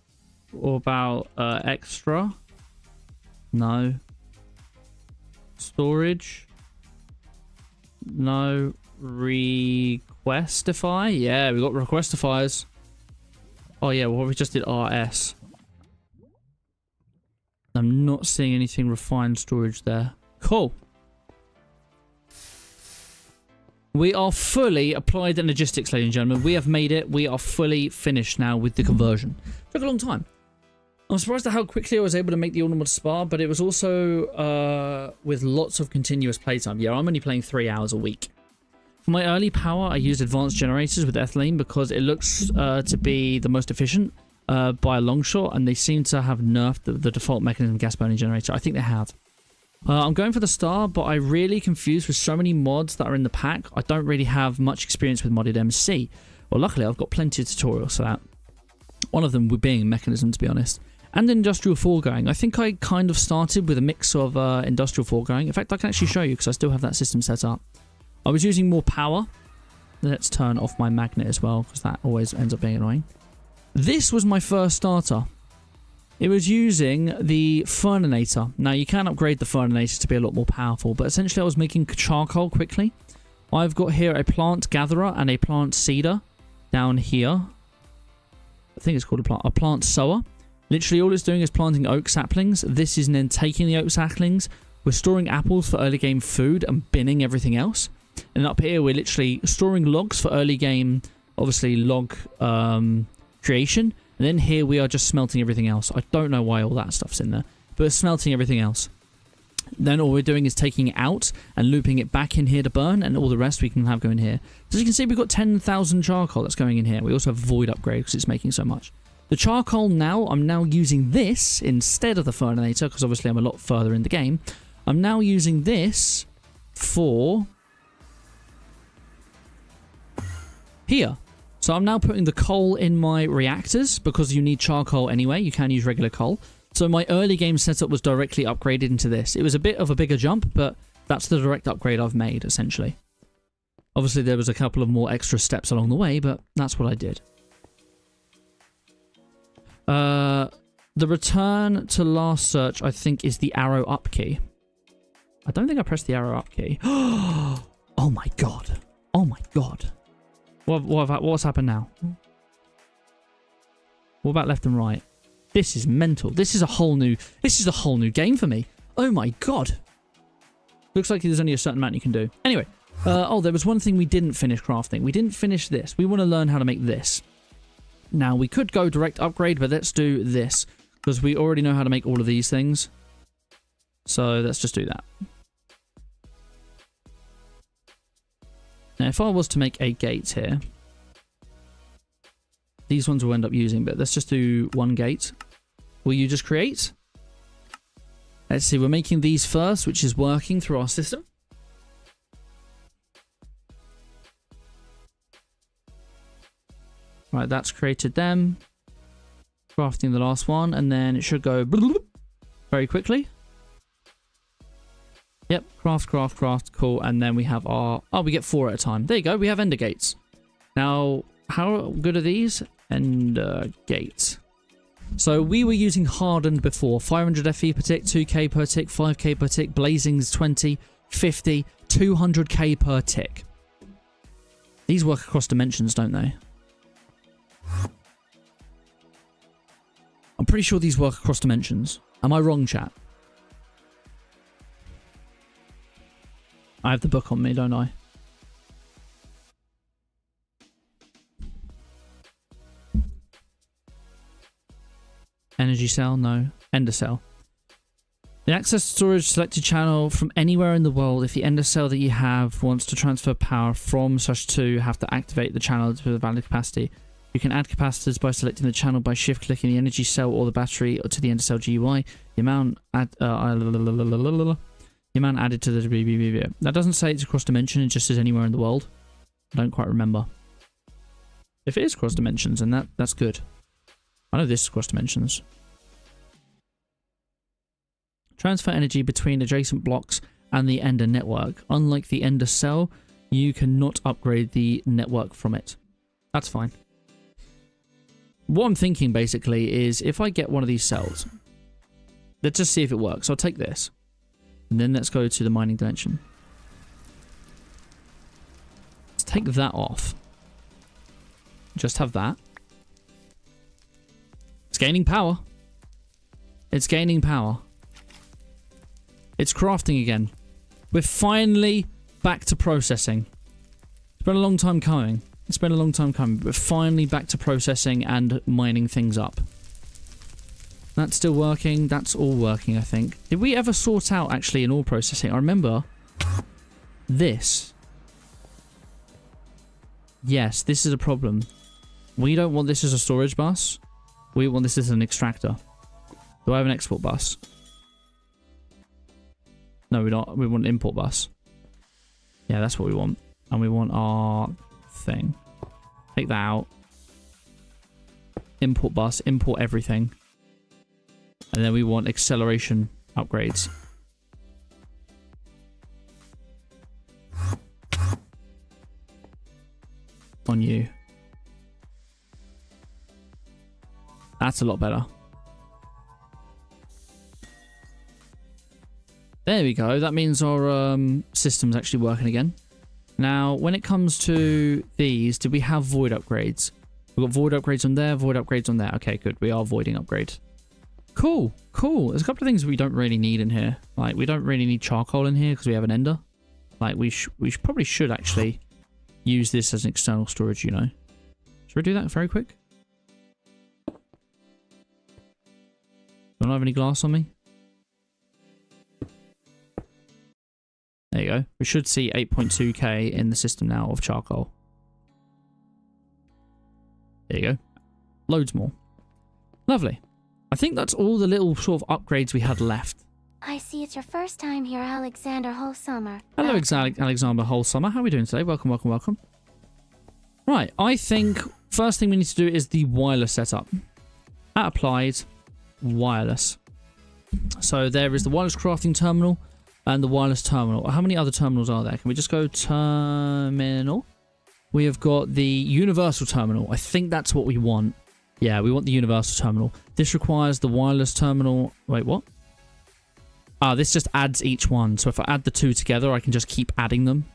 Or about extra? No. Storage? No. Requestify? Yeah, we got requestifiers. Oh yeah, well we just did RS. I'm not seeing anything refined storage there. Cool. We are fully applied logistics, ladies and gentlemen. We have made it. We are fully finished now with the conversion. Took a long time. I'm surprised at how quickly I was able to make the automated spa, but it was also with lots of continuous playtime. Yeah, I'm only playing 3 hours a week. For my early power, I used advanced generators with ethylene because it looks to be the most efficient by a long shot, and they seem to have nerfed the default mechanism gas burning generator. I think they have. I'm going for the star, but I'm really confused with so many mods that are in the pack. I don't really have much experience with modded MC. Well, luckily, I've got plenty of tutorials for that. One of them being mechanism, to be honest. And industrial foregoing. I think I kind of started with a mix of industrial foregoing. In fact, I can actually show you because I still have that system set up. I was using more power. Let's turn off my magnet as well because that always ends up being annoying. This was my first starter. It was using the Furninator. Now, you can upgrade the Furninator to be a lot more powerful, but essentially I was making charcoal quickly. I've got here a plant gatherer and a plant seeder down here. I think it's called a plant sower. Literally all it's doing is planting oak saplings. This is then taking the oak saplings. We're storing apples for early game food and binning everything else. And up here we're literally storing logs for early game, obviously log creation. And then here we are just smelting everything else. I don't know why all that stuff's in there, but we're smelting everything else. Then all we're doing is taking it out and looping it back in here to burn, and all the rest we can have going here. So as you can see, we've got 10,000 charcoal that's going in here. We also have void upgrade because it's making so much. The charcoal now, I'm now using this instead of the Furninator because obviously I'm a lot further in the game. I'm now using this for here. So I'm now putting the coal in my reactors because you need charcoal anyway. You can use regular coal. So my early game setup was directly upgraded into this. It was a bit of a bigger jump, but that's the direct upgrade I've made, essentially. Obviously, there was a couple of more extra steps along the way, but that's what I did. The return to last search, I think, is the arrow up key. I don't think I pressed the arrow up key. Oh my god. Oh my god. What's happened now? What about left and right? This is mental. This is a whole new game for me. Oh my god. Looks like there's only a certain amount you can do. Anyway, oh, there was one thing we didn't finish crafting. We didn't finish this. We want to learn how to make this. Now, we could go direct upgrade, but let's do this because we already know how to make all of these things. So let's just do that. Now, if I was to make a gate here, these ones we'll end up using, but let's just do one gate. Will you just create? Let's see, we're making these first, which is working through our system. Right, that's created them. Crafting the last one, and then it should go very quickly. Yep, craft, cool. And then we have our... Oh, we get 4 at a time. There you go, we have ender gates. Now, how good are these? Ender gates. So we were using hardened before. 500 FE per tick, 2k per tick, 5k per tick, blazing's 20, 50, 200k per tick. These work across dimensions, don't they? I'm pretty sure these work across dimensions. Am I wrong, chat? I have the book on me, don't I? Energy cell? No. Ender cell. The access storage selected channel from anywhere in the world. If the ender cell that you have wants to transfer power from /2, have to activate the channel to the valid capacity. You can add capacitors by selecting the channel by shift-clicking the energy cell or the battery to the ender cell GUI. The amount added to the... That doesn't say it's across dimension, it just says anywhere in the world. I don't quite remember. If it is cross dimensions, then that's good. I know this is cross dimensions. Transfer energy between adjacent blocks and the Ender network. Unlike the Ender cell, you cannot upgrade the network from it. That's fine. What I'm thinking basically is if I get one of these cells, let's just see if it works. I'll take this. And then let's go to the mining dimension. Let's take that off. Just have that. It's gaining power. It's gaining power. It's crafting again. We're finally back to processing. It's been a long time coming. It's been a long time coming. We're finally back to processing and mining things up. That's still working. That's all working, I think. Did we ever sort out, actually, in ore processing? I remember this. Yes, this is a problem. We don't want this as a storage bus. We want this as an extractor. Do I have an export bus? No, we don't. We want an import bus. Yeah, that's what we want. And we want our thing. Take that out. Import bus. Import everything. And then we want acceleration upgrades. On you. That's a lot better. There we go. That means our system's actually working again. Now, when it comes to these, do we have void upgrades? We've got void upgrades on there, void upgrades on there. Okay, good. We are voiding upgrades. Cool, cool. There's a couple of things we don't really need in here. Like, we don't really need charcoal in here because we have an ender. Like, we probably should actually use this as an external storage, you know. Should we do that very quick? Don't I have any glass on me? There you go. We should see 8.2k in the system now of charcoal. There you go. Loads more. Lovely. I think that's all the little sort of upgrades we had left. I see it's your first time here, Alexander Wholesummer. Hello, Alexander Wholesummer. How are we doing today? Welcome, welcome, welcome. Right, I think first thing we need to do is the wireless setup. At applied, wireless. So there is the wireless crafting terminal and the wireless terminal. How many other terminals are there? Can we just go terminal? We have got the universal terminal. I think that's what we want. Yeah, we want the universal terminal. This requires the wireless terminal. Wait, what? Ah, this just adds each one. So if I add the two together, I can just keep adding them.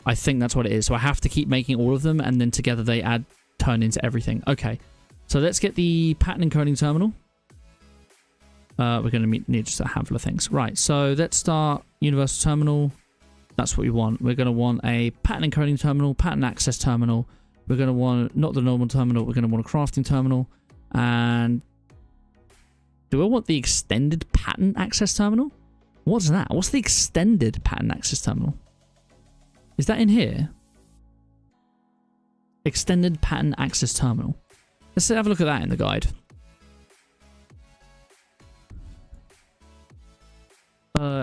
I think that's what it is. So I have to keep making all of them, and then together they turn into everything. Okay. So let's get the pattern encoding terminal. We're going to need just a handful of things. Right, so let's start universal terminal. That's what we want. We're going to want a pattern encoding terminal, pattern access terminal. We're going to want, not the normal terminal, we're going to want a crafting terminal. And do I want the extended pattern access terminal? What's that? What's the extended pattern access terminal? Is that in here? Extended pattern access terminal. Let's have a look at that in the guide.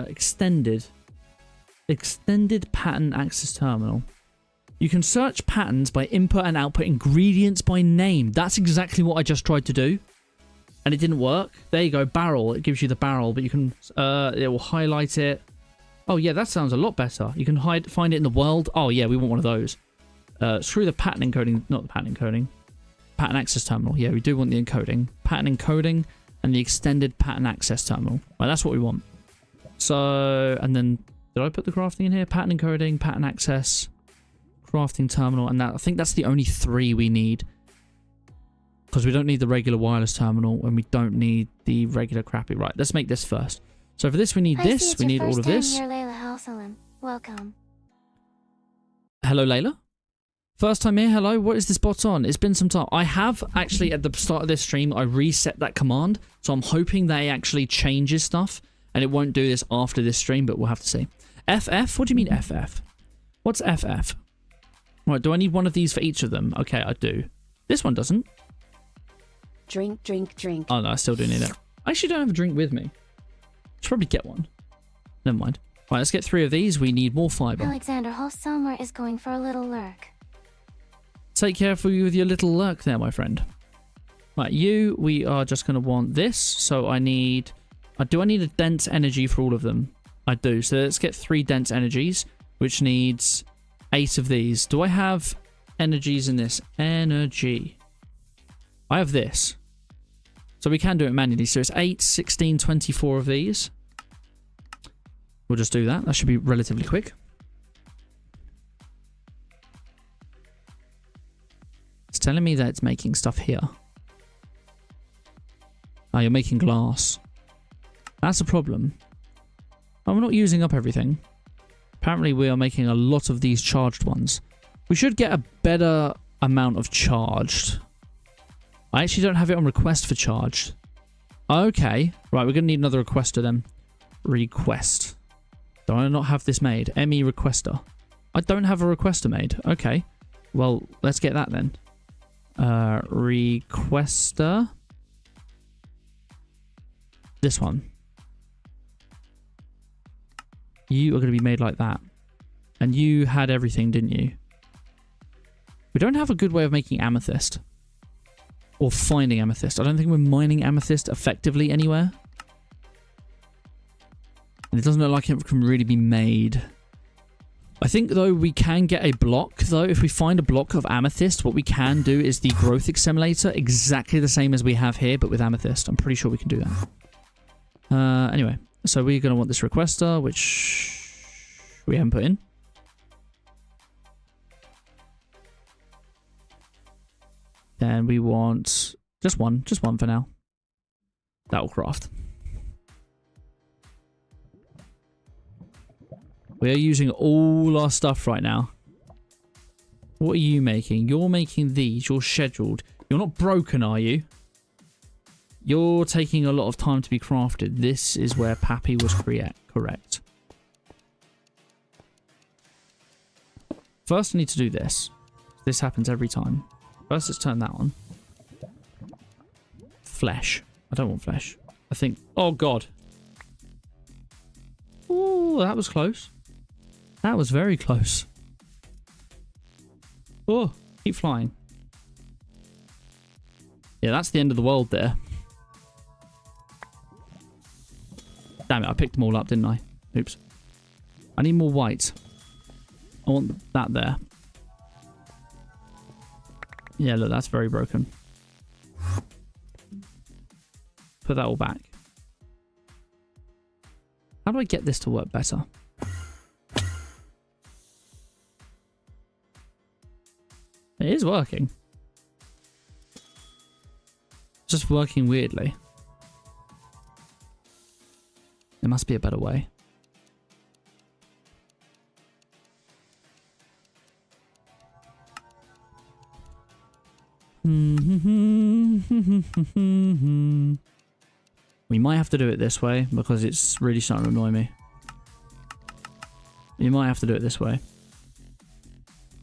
Extended pattern access terminal. You can search patterns by input and output ingredients by name. That's exactly what I just tried to do. And it didn't work. There you go, barrel. It gives you the barrel, but you can, it will highlight it. Oh yeah, that sounds a lot better. You can find it in the world. Oh yeah, we want one of those. Screw the pattern encoding, not the pattern encoding. Pattern access terminal. Yeah, we do want the encoding. Pattern encoding and the extended pattern access terminal. Right, that's what we want. So, and then, did I put the crafting in here? Pattern encoding, pattern access, crafting terminal, and that, I think that's the only three we need. Because we don't need the regular wireless terminal, and we don't need the regular crappy. Right, let's make this first. So for this, we need this, we need all of this. Here, Layla Halsalam. Welcome. Hello, Layla. First time here, hello. What is this bot on? It's been some time. I have actually, at the start of this stream, I reset that command. So I'm hoping that it actually changes stuff. And it won't do this after this stream, but we'll have to see. FF? What do you mean FF? What's FF? Right, do I need one of these for each of them? Okay, I do. This one doesn't. Drink, drink, drink. Oh, no, I still do need it. I actually don't have a drink with me. Should probably get one. Never mind. Right, let's get 3 of these. We need more fiber. Alexander Wholesummer is going for a little lurk. Take care of you with your little lurk there, my friend. Right, you, we are just going to want this. So I need Do I need a dense energy for all of them? I do. So let's get 3 dense energies, which needs 8 of these. Do I have energies in this? Energy. I have this. So we can do it manually. So it's 8, 16, 24 of these. We'll just do that. That should be relatively quick. It's telling me that it's making stuff here. Oh, you're making glass. That's a problem. Oh, we're not using up everything. Apparently we are making a lot of these charged ones. We should get a better amount of charged. I actually don't have it on request for charged. Okay. Right, we're going to need another requester then. Request. Do I not have this made? ME requester. I don't have a requester made. Okay. Well, let's get that then. Requester. This one. You are going to be made like that. And you had everything, didn't you? We don't have a good way of making amethyst. Or finding amethyst. I don't think we're mining amethyst effectively anywhere. And it doesn't look like it can really be made. I think, though, we can get a block, though. If we find a block of amethyst, what we can do is the growth accumulator, exactly the same as we have here, but with amethyst. I'm pretty sure we can do that. Anyway, so we're going to want this requester, which we haven't put in. Then we want just one for now. That will craft. We are using all our stuff right now. What are you making? You're making these. You're scheduled. You're not broken, are you? You're taking a lot of time to be crafted. This is where Pappy was correct. First, I need to do this. This happens every time. First, let's turn that on. Flesh. I don't want flesh. I think... Oh, God. Oh, that was close. That was very close. Oh, keep flying. Yeah, that's the end of the world there. Damn it, I picked them all up, didn't I? Oops. I need more white. I want that there. Yeah, look, that's very broken. Put that all back. How do I get this to work better? It is working. It's just working weirdly. There must be a better way. We might have to do it this way because it's really starting to annoy me. You might have to do it this way.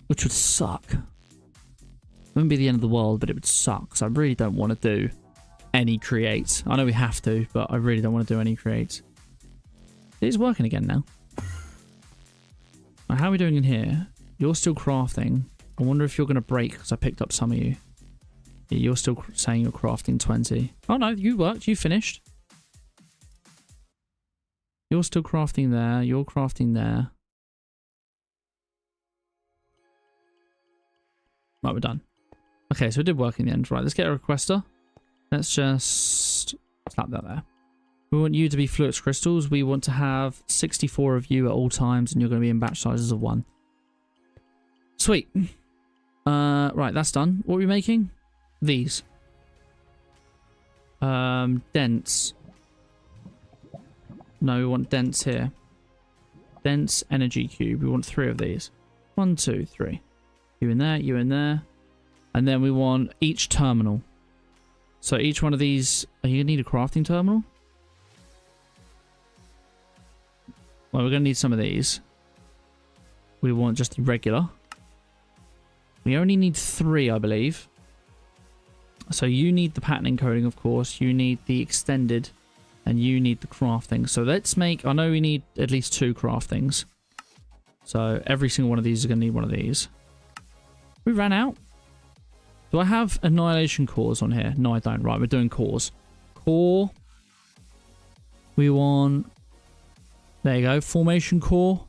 Which would suck. It wouldn't be the end of the world, but it would suck. Because I really don't want to do any create. I know we have to, but I really don't want to do any create. It is working again now. Now, how are we doing in here? You're still crafting. I wonder if you're going to break because I picked up some of you. Yeah, you're still saying you're crafting 20. Oh no, you worked. You finished. You're still crafting there. You're crafting there. Right, we're done. Okay, so it did work in the end. Right, let's get a requester. Let's just slap that there. We want you to be Fluix crystals. We want to have 64 of you at all times, and you're going to be in batch sizes of 1. Sweet. Right, that's done. What are we making? These. Dense. No, we want dense here. Dense energy cube. We want 3 of these. 1, 2, 3. You in there, you in there. And then we want each terminal. So each one of these... Are you going to need a crafting terminal? Well, we're going to need some of these. We want just the regular. We only need 3, I believe. So you need the pattern encoding, of course. You need the extended. And you need the crafting. So let's make... I know we need at least 2 craftings. So every single one of these is going to need one of these. We ran out. Do I have annihilation cores on here? No, I don't. Right, we're doing cores. Core. We want... There you go. Formation core.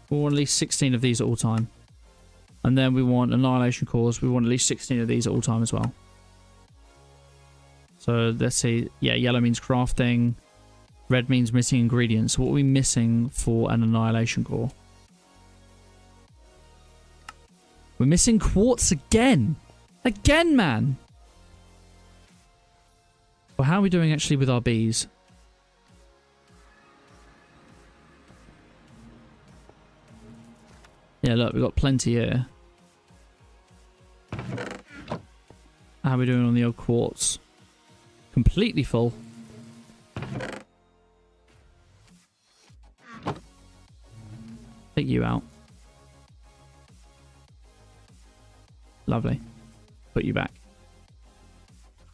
We want at least 16 of these at all time. And then we want annihilation cores. We want at least 16 of these at all time as well. So let's see. Yeah, yellow means crafting. Red means missing ingredients. So what are we missing for an annihilation core? We're missing quartz again. Again, man. Well, how are we doing actually with our bees? Yeah, look, we've got plenty here. How are we doing on the old quartz? Completely full. Take you out. Lovely. Put you back.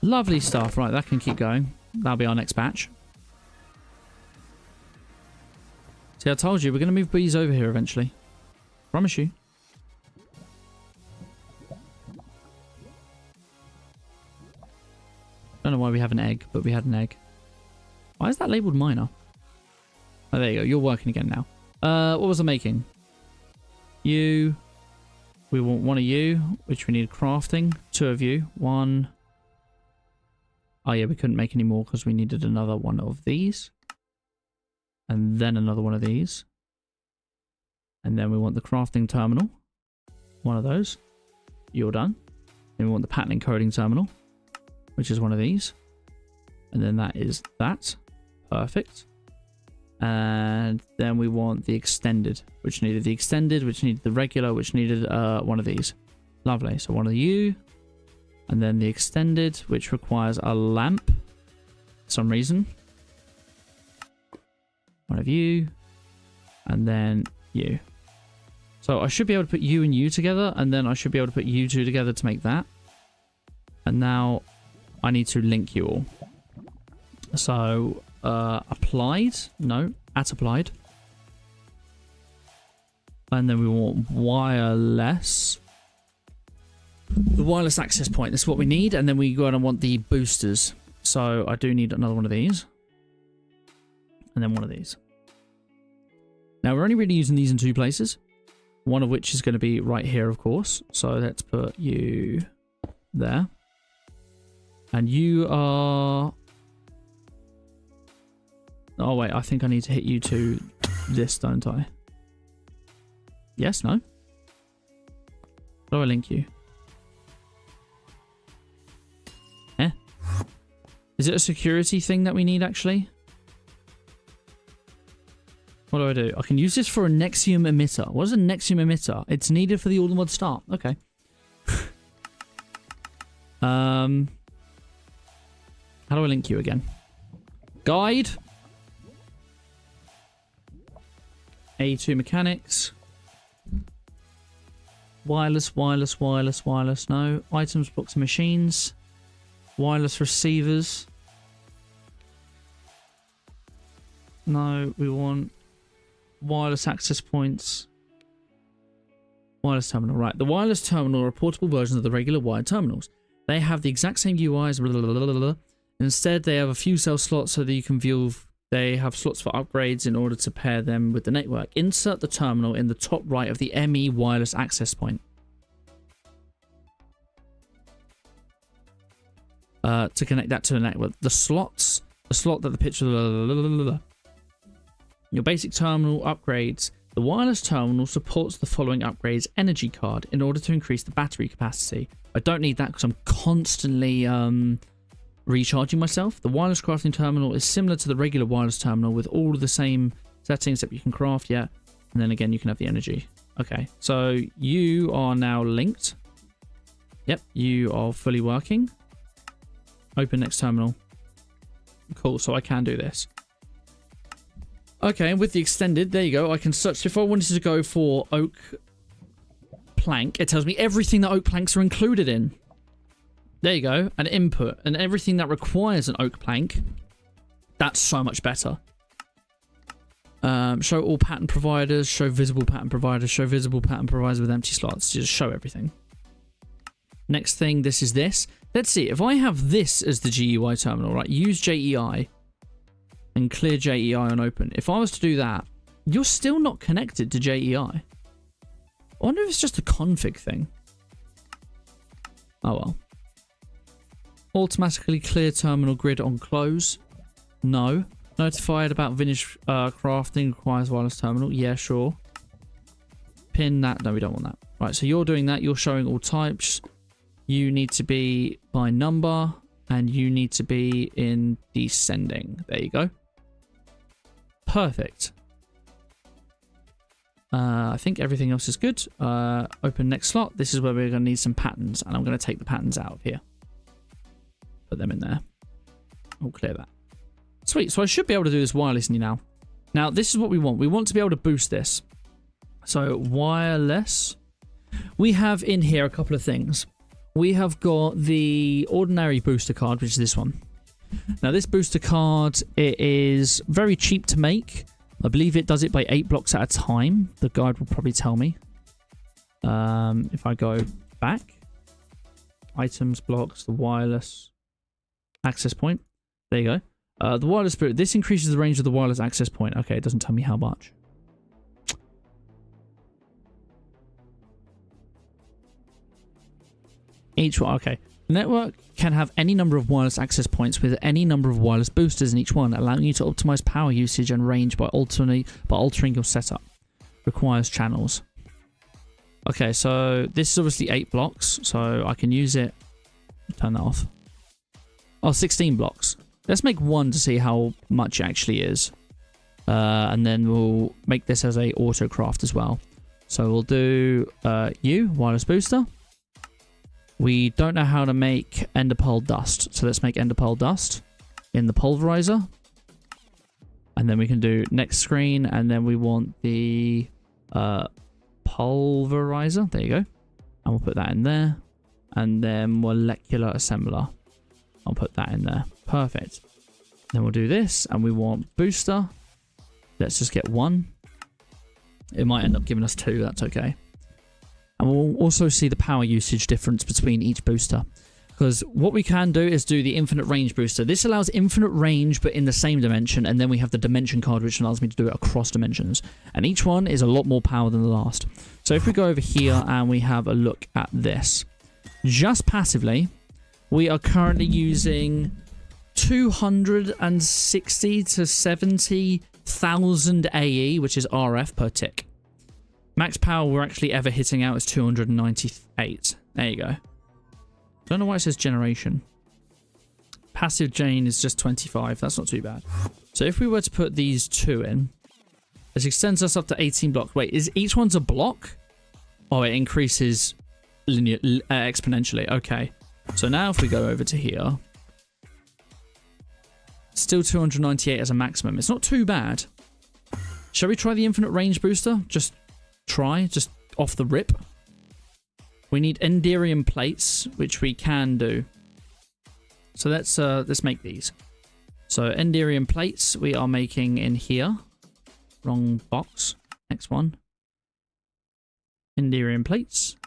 Lovely stuff. Right, that can keep going. That'll be our next batch. See, I told you, we're going to move bees over here eventually. Promise you. Don't know why we have an egg, but we had an egg. Why is that labelled minor? Oh, there you go. You're working again now. What was I making? You. We want one of you, which we need crafting. 2 of you. 1. Oh, yeah, we couldn't make any more because we needed another one of these. And then another one of these. And then we want the crafting terminal. 1 of those. You're done. Then we want the pattern encoding terminal, which is one of these. And then that is that. Perfect. And then we want the extended, which needed the extended, which needed the regular, which needed one of these. Lovely. So one of you. And then the extended, which requires a lamp for some reason. One of you. And then you. So I should be able to put you and you together, and then I should be able to put you 2 together to make that. And now I need to link you all. So applied, no, at applied. And then we want wireless. The wireless access point, this is what we need. And then we go and want the boosters. So I do need another one of these. And then one of these. Now we're only really using these in 2 places. One of which is going to be right here, of course. So let's put you there. And you are... Oh, wait. I think I need to hit you to this, don't I? Yes? No? How do I link you? Eh? Is it a security thing that we need, actually? What do I do? I can use this for a Nexium emitter. What is a Nexium emitter? It's needed for the all-in-one start. Okay. How do I link you again? Guide. A2 mechanics. Wireless, wireless, wireless, wireless. No. Items, blocks, and machines. Wireless receivers. No, we want wireless access points. Wireless terminal. Right. The wireless terminal are portable versions of the regular wired terminals. They have the exact same UIs. Blah, blah, blah, blah, blah. Instead, they have a few cell slots so that you can view. They have slots for upgrades in order to pair them with the network. Insert the terminal in the top right of the ME wireless access point. To connect that to the network. The slot that the picture... Your basic terminal upgrades. The wireless terminal supports the following upgrades. Energy card in order to increase the battery capacity. I don't need that because I'm constantly recharging myself. The wireless crafting terminal is similar to the regular wireless terminal with all of the same settings that you can craft, yeah. And then again, you can have the energy. Okay, so you are now linked. Yep, you are fully working. Open next terminal. Cool, so I can do this. Okay, with the extended, there you go. I can search. If I wanted to go for oak plank, it tells me everything that oak planks are included in. There you go. An input. And everything that requires an oak plank. That's so much better. Show all pattern providers. Show visible pattern providers. Show visible pattern providers with empty slots. Just show everything. Next thing, this is this. Let's see. If I have this as the GUI terminal, right? Use JEI. and clear JEI on open. If I was to do that, you're still not connected to JEI. I wonder if it's just a config thing. Oh well. Automatically clear terminal grid on close. No. Notified about vintage crafting requires wireless terminal. Yeah, sure. Pin that. No, we don't want that. Right, so you're doing that. You're showing all types. You need to be by number. And you need to be in descending. There you go. Perfect. I think everything else is good. Open next slot. This is where we're going to need some patterns. And I'm going to take the patterns out of here. Put them in there. I'll clear that. Sweet. So I should be able to do this wirelessly now. Now, this is what we want. We want to be able to boost this. So, wireless. We have in here a couple of things. We have got the ordinary booster card, which is this one. Now, this booster card, it is very cheap to make. I believe it does it by 8 blocks at a time. The guide will probably tell me. If I go back. Items, blocks, the wireless access point. There you go. The wireless spirit. This increases the range of the wireless access point. Okay, it doesn't tell me how much. Each one, okay. The network can have any number of wireless access points with any number of wireless boosters in each one, allowing you to optimize power usage and range by altering your setup. Requires channels. Okay, so this is obviously 8 blocks, so I can use it. Turn that off. Oh, 16 blocks. Let's make one to see how much it actually is. And then we'll make this as a auto craft as well. So we'll do wireless booster. We don't know how to make ender pearl dust. So let's make ender pearl dust in the pulverizer. And then we can do next screen. And then we want the pulverizer. There you go. And we'll put that in there. And then molecular assembler. I'll put that in there. Perfect. Then we'll do this. And we want booster. Let's just get one. It might end up giving us 2. That's okay. And we'll also see the power usage difference between each booster. Because what we can do is do the infinite range booster. This allows infinite range, but in the same dimension. And then we have the dimension card, which allows me to do it across dimensions. And each one is a lot more power than the last. So if we go over here and we have a look at this. Just passively, we are currently using 260 to 70,000 AE, which is RF per tick. Max power we're actually ever hitting out is 298. There you go. Don't know why it says generation. Passive Jane is just 25. That's not too bad. So if we were to put these 2 in, this extends us up to 18 blocks. Wait, is each one's a block? Oh, it increases exponentially. Okay. So now if we go over to here, still 298 as a maximum. It's not too bad. Shall we try the infinite range booster? Just off the rip. We need Enderium plates, which we can do. So let's make these. So Enderium plates we are making in here. Wrong box. Next one. Enderium plates.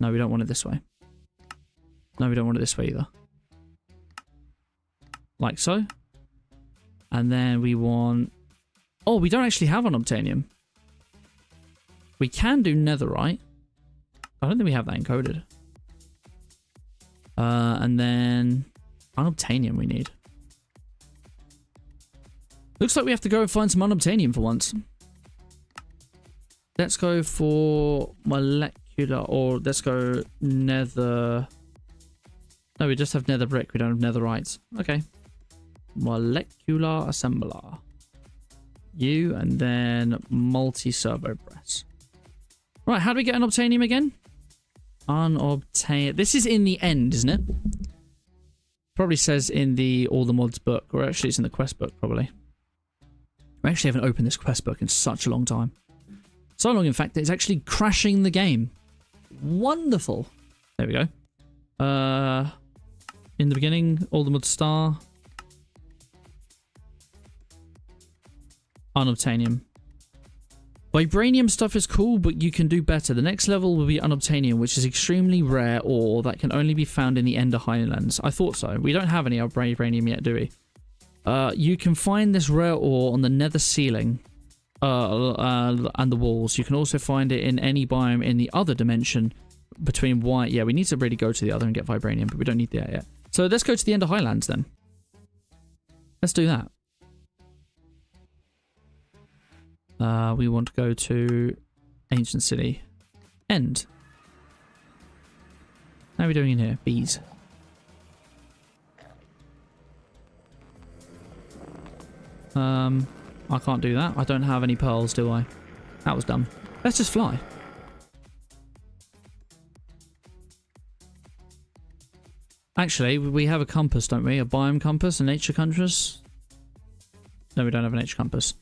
No, we don't want it this way. No, we don't want it this way either. Like so. And then we want... Oh, we don't actually have an obtanium. We can do netherite. I don't think we have that encoded. And then unobtainium we need. Looks like we have to go and find some unobtainium for once. Let's go for molecular, or let's go nether. No, we just have nether brick. We don't have netherite. Okay. Molecular assembler. You, and then multi-servo press. Right, how do we get an obtainium again? Unobtain. This is in the end, isn't it? Probably says in the all the mods book, or actually it's in the quest book, probably. We actually haven't opened this quest book in such a long time. So long, in fact, that it's actually crashing the game. Wonderful. There we go. In the beginning, all the mods star. Unobtainium. Vibranium stuff is cool, but you can do better. The next level will be unobtainium, which is extremely rare ore that can only be found in the Ender Highlands. I thought so. We don't have any vibranium yet, do we? You can find this rare ore on the nether ceiling and the walls. You can also find it in any biome in the other dimension between white. Yeah, we need to really go to the other and get vibranium, but we don't need that yet. So let's go to the Ender Highlands then. Let's do that. We want to go to Ancient City. End. How are we doing in here? Bees. I can't do that. I don't have any pearls, do I? That was dumb. Let's just fly. Actually, we have a compass, don't we? A biome compass, a nature compass. No, we don't have a nature compass.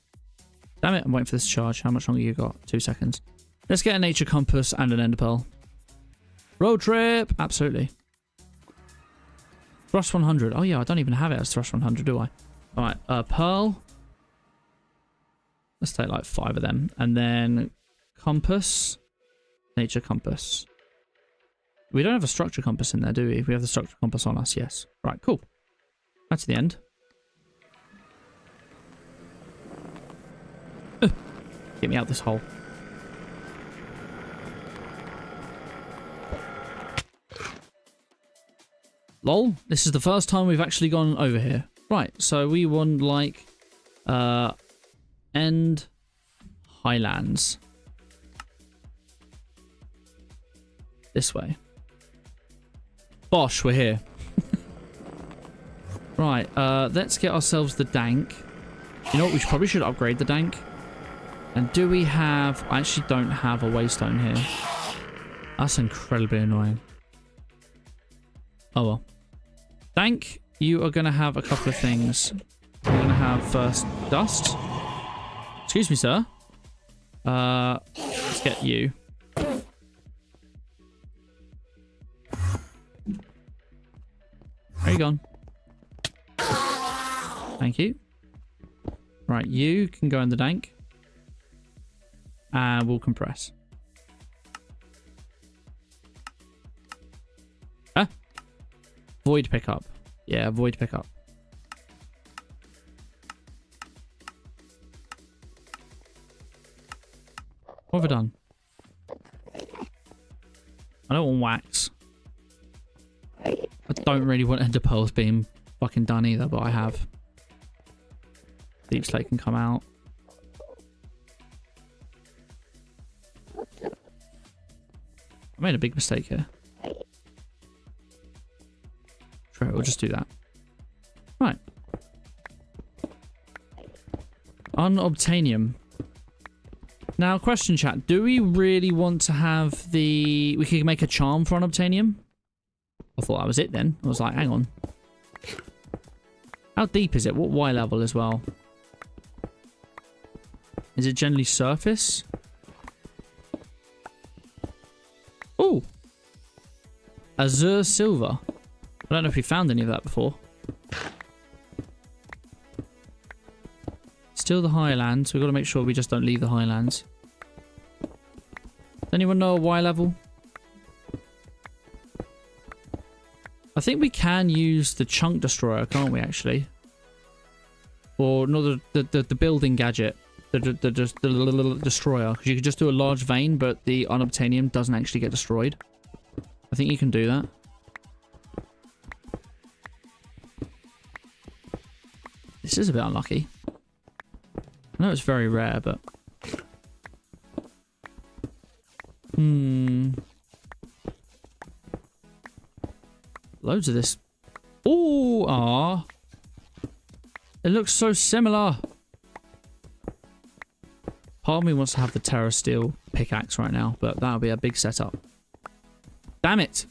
Damn it, I'm waiting for this to charge. How much longer you got? 2 seconds. Let's get a nature compass and an ender pearl. Road trip! Absolutely. Thrust 100. Oh yeah, I don't even have it as Thrust 100, do I? Alright, pearl. Let's take like 5 of them. And then compass. Nature compass. We don't have a structure compass in there, do we? We have the structure compass on us, yes. Right, cool. That's the end. Get me out this hole. Lol, this is the first time we've actually gone over here. Right, so we want like End Highlands. This way. Bosh, we're here. Right, let's get ourselves the dank. You know what, we probably should upgrade the dank. And do we have... I actually don't have a waystone here. That's incredibly annoying. Oh well. Dank, you are going to have a couple of things. You're going to have first dust. Excuse me, sir. Let's get you. Where are you gone? Thank you. Right, you can go in the dank. And we'll compress. Ah. Void pickup. Yeah, void pickup. What have I done? I don't want wax. I don't really want ender pearls being fucking done either, but I have. Deep slate can come out. I made a big mistake here. Sure, we'll just do that. Right. Unobtainium. Now, question chat. Do we really want to have the... We could make a charm for unobtainium? I thought that was it then. I was like, hang on. How deep is it? What Y level as well? Is it generally surface? Oh! Azure silver. I don't know if we found any of that before. Still the highlands. We've got to make sure we just don't leave the highlands. Does anyone know a Y level? I think we can use the chunk destroyer, can't we, actually? Or no, the building gadget. The destroyer. Because you could just do a large vein, but the unobtainium doesn't actually get destroyed. I think you can do that. This is a bit unlucky. I know it's very rare, but... Loads of this. Ooh, ah. It looks so similar. Part of me wants to have the Terra Steel pickaxe right now, but that'll be a big setup. Damn it.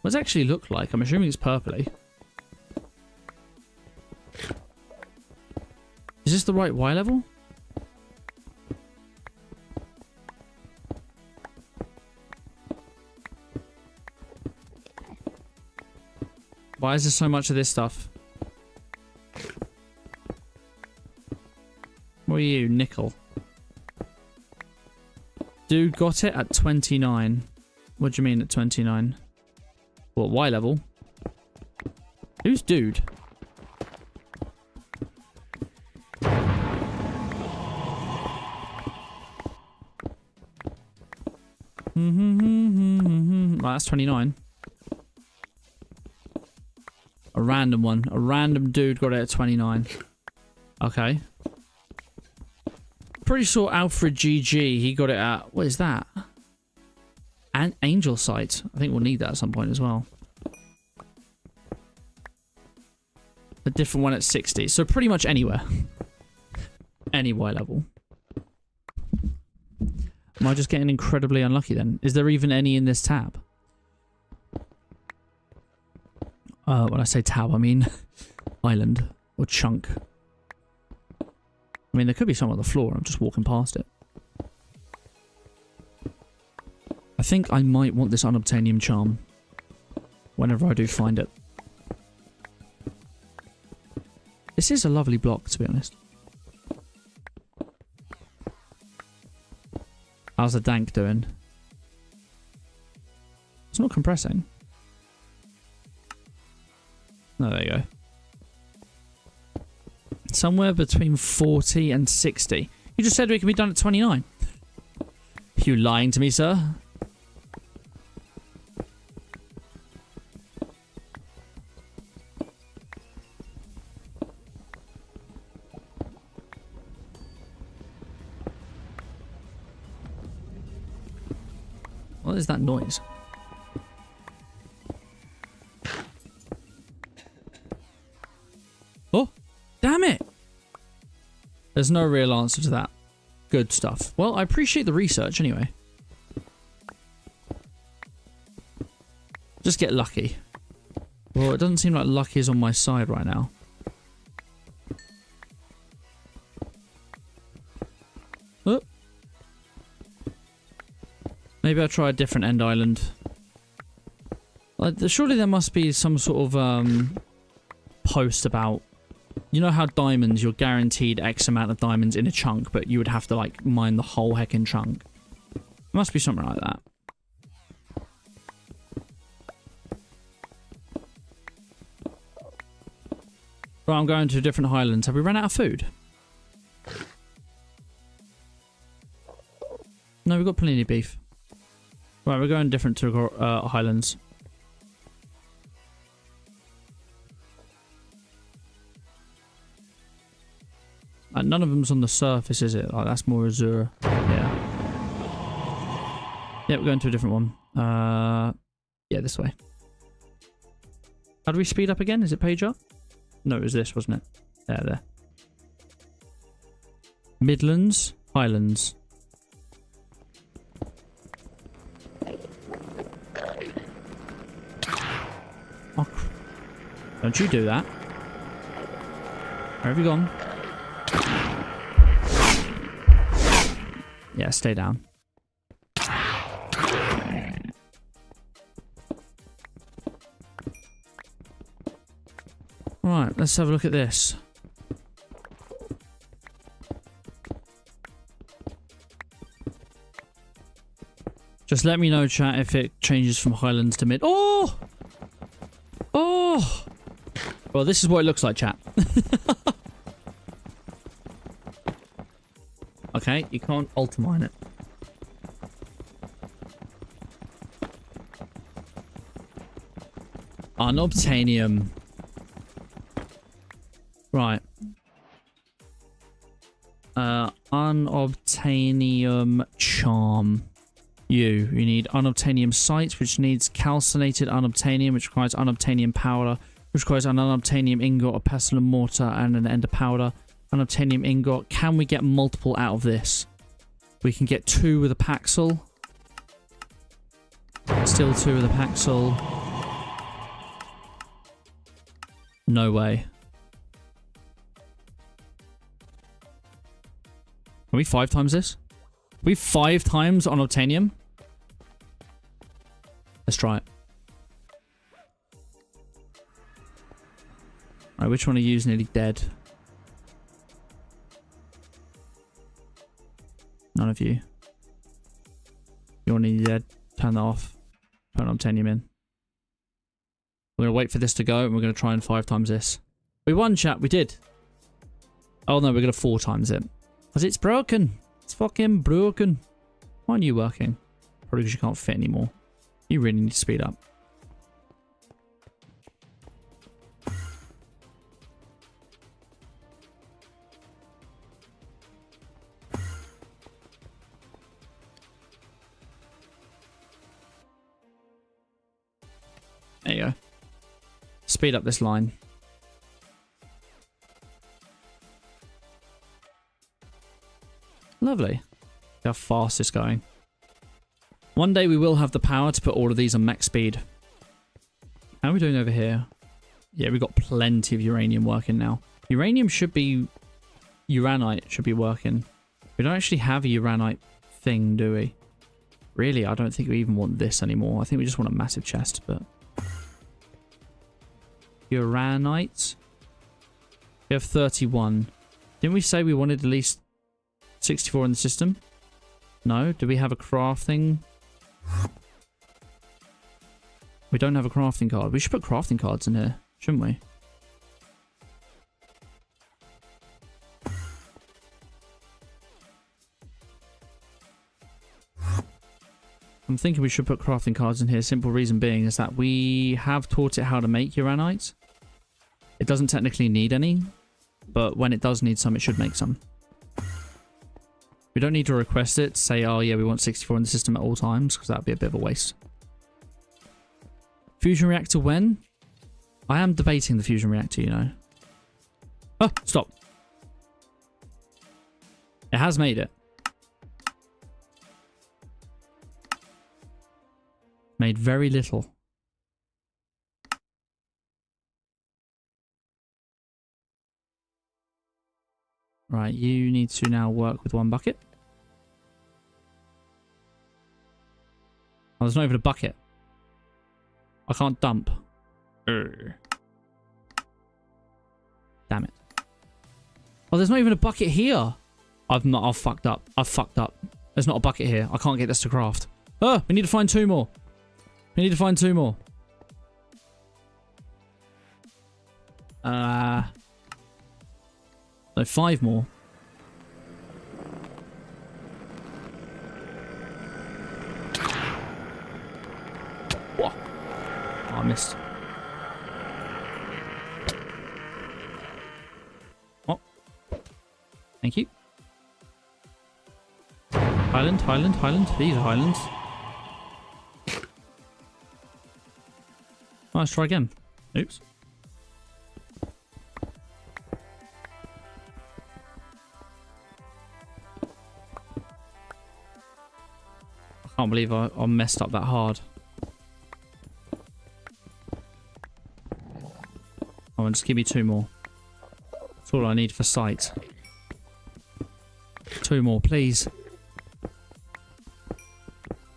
What does it actually look like? I'm assuming it's purpley. Is this the right Y level? Why is there so much of this stuff? What are you, nickel? Dude got it at 29. What do you mean at 29? What, Y level? Who's dude? Right, that's 29. A random one. A random dude got it at 29. Okay. Pretty sure Alfred GG, he got it at... What is that? An angel sight. I think we'll need that at some point as well. A different one at 60. So pretty much anywhere. Any Y level. Am I just getting incredibly unlucky then? Is there even any in this tab? When I say tab, I mean island or chunk. I mean, there could be some on the floor. I'm just walking past it. I think I might want this unobtainium charm whenever I do find it. This is a lovely block, to be honest. How's the dank doing? It's not compressing. No, there you go. Somewhere between 40 and 60. You just said we can be done at 29. Are you lying to me, sir? What is that noise? Oh, damn it! There's no real answer to that. Good stuff. Well, I appreciate the research anyway. Just get lucky. Well, it doesn't seem like luck is on my side right now. Oh. Maybe I'll try a different end island. Surely there must be some sort of post about... You know how diamonds, you're guaranteed X amount of diamonds in a chunk, but you would have to, like, mine the whole heckin' chunk. Must be something like that. Right, I'm going to different highlands. Have we run out of food? No, we've got plenty of beef. Right, we're going different to highlands. None of them's on the surface, is it? Like, that's more azure. Yeah. Yeah, we're going to a different one. Yeah, this way. How do we speed up again? Is it page up? No, it was this, wasn't it? There. Midlands, Highlands. Oh, don't you do that. Where have you gone? Yeah, stay down. Right, let's have a look at this. Just let me know, chat, if it changes from Highlands to Mid. Oh! Oh! Well, this is what it looks like, chat. Okay, you can't ultimine it. Unobtainium. Right. Unobtainium charm. You need unobtainium sight, which needs calcinated unobtainium, which requires unobtainium powder, which requires an unobtainium ingot, a pestle and mortar, and an ender powder. Unobtainium ingot. Can we get multiple out of this? We can get 2 with a paxel. Still 2 with a paxel. No way. Can we 5 times this? Can we 5 times unobtainium? Let's try it. Alright, which one of you is nearly dead? None of you. You're nearly dead. Turn that off. Turn unobtainium in. We're going to wait for this to go, and we're going to try and 5 times this. We won, chat. We did. Oh, no, we're going to 4 times it. Because it's broken. It's fucking broken. Why aren't you working? Probably because you can't fit anymore. You really need to speed up. There you go. Speed up this line. Lovely. How fast it's going. One day we will have the power to put all of these on max speed. How are we doing over here? Yeah, we've got plenty of uranium working now. Uranium should be... Uranite should be working. We don't actually have a uranite thing, do we? Really, I don't think we even want this anymore. I think we just want a massive chest, but... Uranite. We have 31. Didn't we say we wanted at least 64 in the system? No? Do we have a crafting? We don't have a crafting card. We should put crafting cards in here, shouldn't we? I'm thinking we should put crafting cards in here. Simple reason being is that we have taught it how to make uranite. It doesn't technically need any, but when it does need some, it should make some. We don't need to request it to say, oh yeah, we want 64 in the system at all times, because that would be a bit of a waste. Fusion reactor when? I am debating the fusion reactor, you know. Oh, stop. It has made it. Made very little. Right, you need to now work with one bucket. Oh, there's not even a bucket. I can't dump. Urgh. Damn it. Oh, there's not even a bucket here. I've fucked up. I've fucked up. There's not a bucket here. I can't get this to craft. Oh, we need to find 2 more. We need to find 2 more. No, 5 more. Whoa. Oh, I missed. Oh. Thank you. Highland, Highland, Highland. These are Highlands. Oh, let's try again. Oops. I can't believe I messed up that hard. Oh, and just give me 2 more. That's all I need for sight. 2 more, please.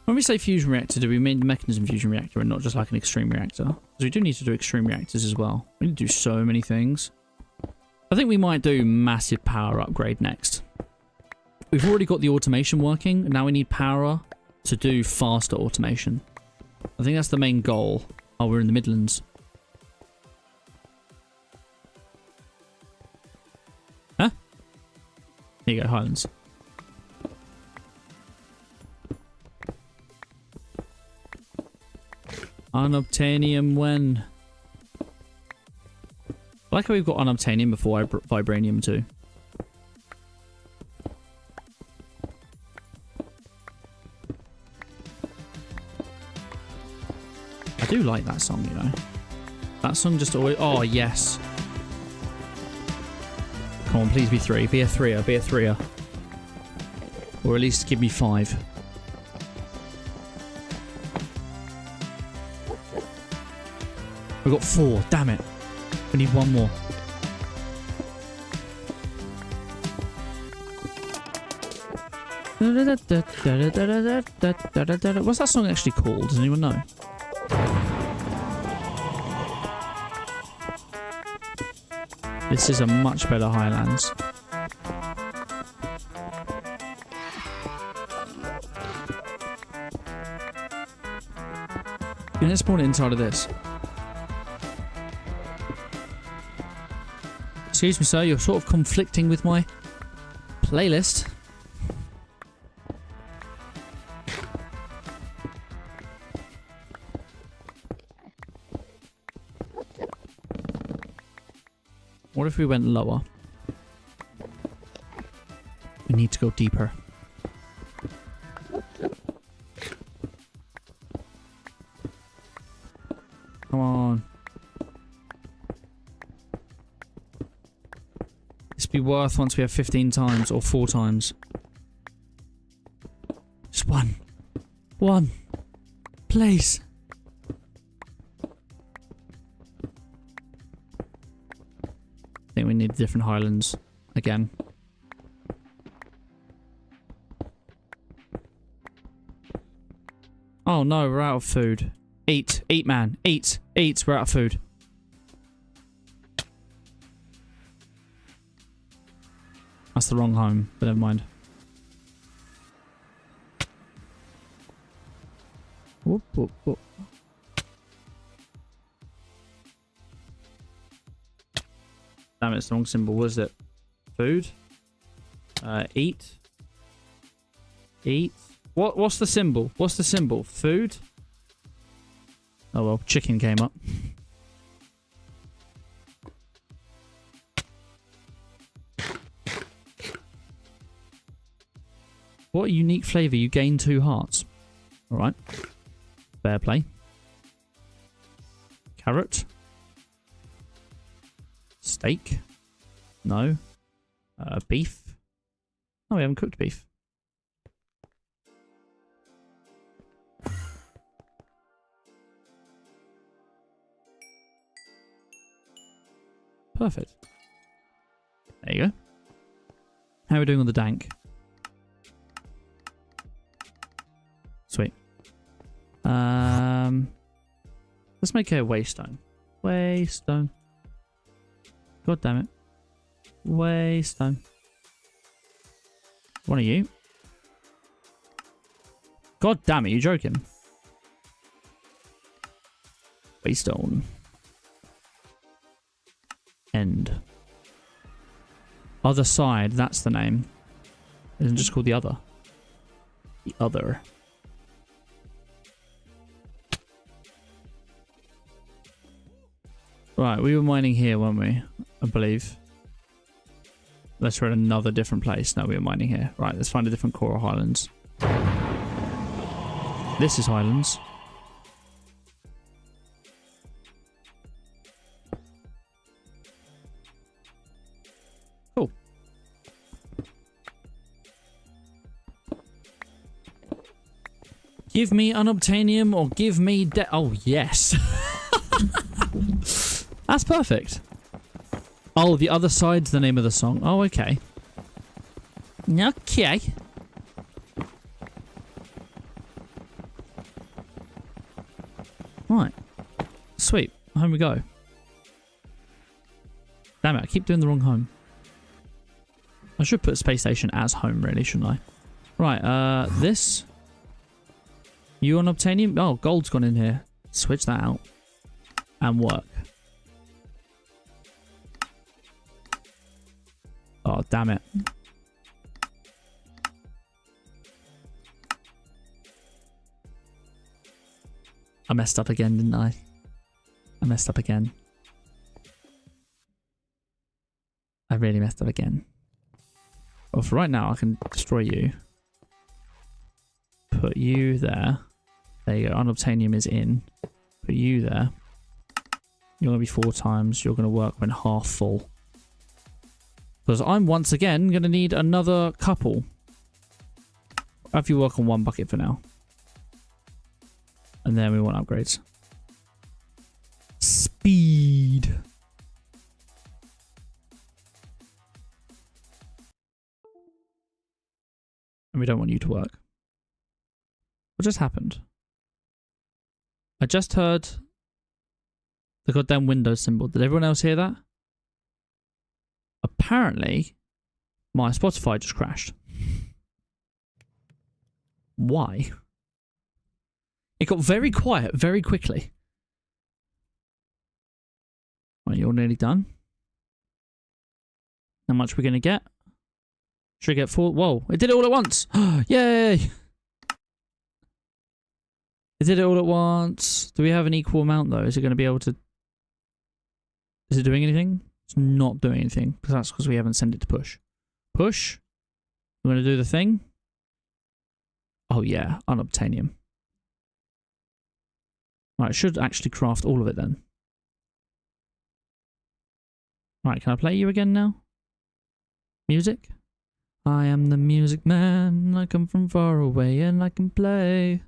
When we say fusion reactor, do we mean the mechanism fusion reactor and not just like an extreme reactor? Because we do need to do extreme reactors as well. We need to do so many things. I think we might do massive power upgrade next. We've already got the automation working. Now we need power to do faster automation. I think that's the main goal. Oh, we're in the Midlands. Huh? Here you go, Highlands. Unobtainium when? I like how we've got unobtainium before vibranium too. I do like that song, you know. That song just always... Oh, yes. Come on, please be 3. Be a 3er. Be a 3er. Or at least give me 5. We've got 4. Damn it. We need 1 more. What's that song actually called? Does anyone know? This is a much better Highlands. You can spawn it inside of this. Excuse me, sir, you're sort of conflicting with my playlist. What if we went lower? We need to go deeper. Come on. This be worth once we have 15 times or 4 times. Just one. One. Please. I think we need different Highlands again. Oh no, we're out of food. Eat. Eat, man. Eat. Eat. We're out of food. That's the wrong home, but never mind. Whoop, whoop, whoop. Damn it, it's the wrong symbol. What is it? Food? Eat. Eat. What's the symbol? What's the symbol? Food? Oh well, chicken came up. What a unique flavour. You gain 2 hearts. Alright. Fair play. Carrot. Steak. No. Beef. Oh, we haven't cooked beef. Perfect. There you go. How are we doing on the dank? Sweet. Let's make a waystone. Waystone. God damn it. Waystone. One of you. God damn it, you joking? Waystone. End. Other side, that's the name. Isn't it just called the other? The other. Right, we were mining here, weren't we? I believe. Unless we're at another different place. No, we were mining here. Right, let's find a different Coral Highlands. This is Highlands. Cool. Give me unobtainium or give me oh, yes. That's perfect. Oh, the other side's the name of the song. Oh, okay. Okay. Right. Sweet. Home we go. Damn it, I keep doing the wrong home. I should put Space Station as home, really, shouldn't I? Right, this. You on obtainium? Oh, gold's gone in here. Switch that out. And work. Oh, damn it. I messed up again, didn't I? I messed up again. I really messed up again. Well, for right now, I can destroy you. Put you there. There you go. Unobtainium is in. Put you there. You're going to be 4 times. You're going to work when half full. Because I'm once again going to need another couple. I'll have you work on 1 bucket for now. And then we want upgrades. Speed. And we don't want you to work. What just happened? I just heard the goddamn Windows symbol. Did everyone else hear that? Apparently, my Spotify just crashed. Why? It got very quiet very quickly. Right, you're nearly done. How much are we going to get? Should we get 4? Whoa, it did it all at once. Yay! It did it all at once. Do we have an equal amount though? Is it going to be able to... Is it doing anything? It's not doing anything, because that's because we haven't sent it to push. Push. We're going to do the thing. Oh yeah, unobtainium. Right, should actually craft all of it then. Right, can I play you again now? Music? I am the music man, I come from far away and I can play.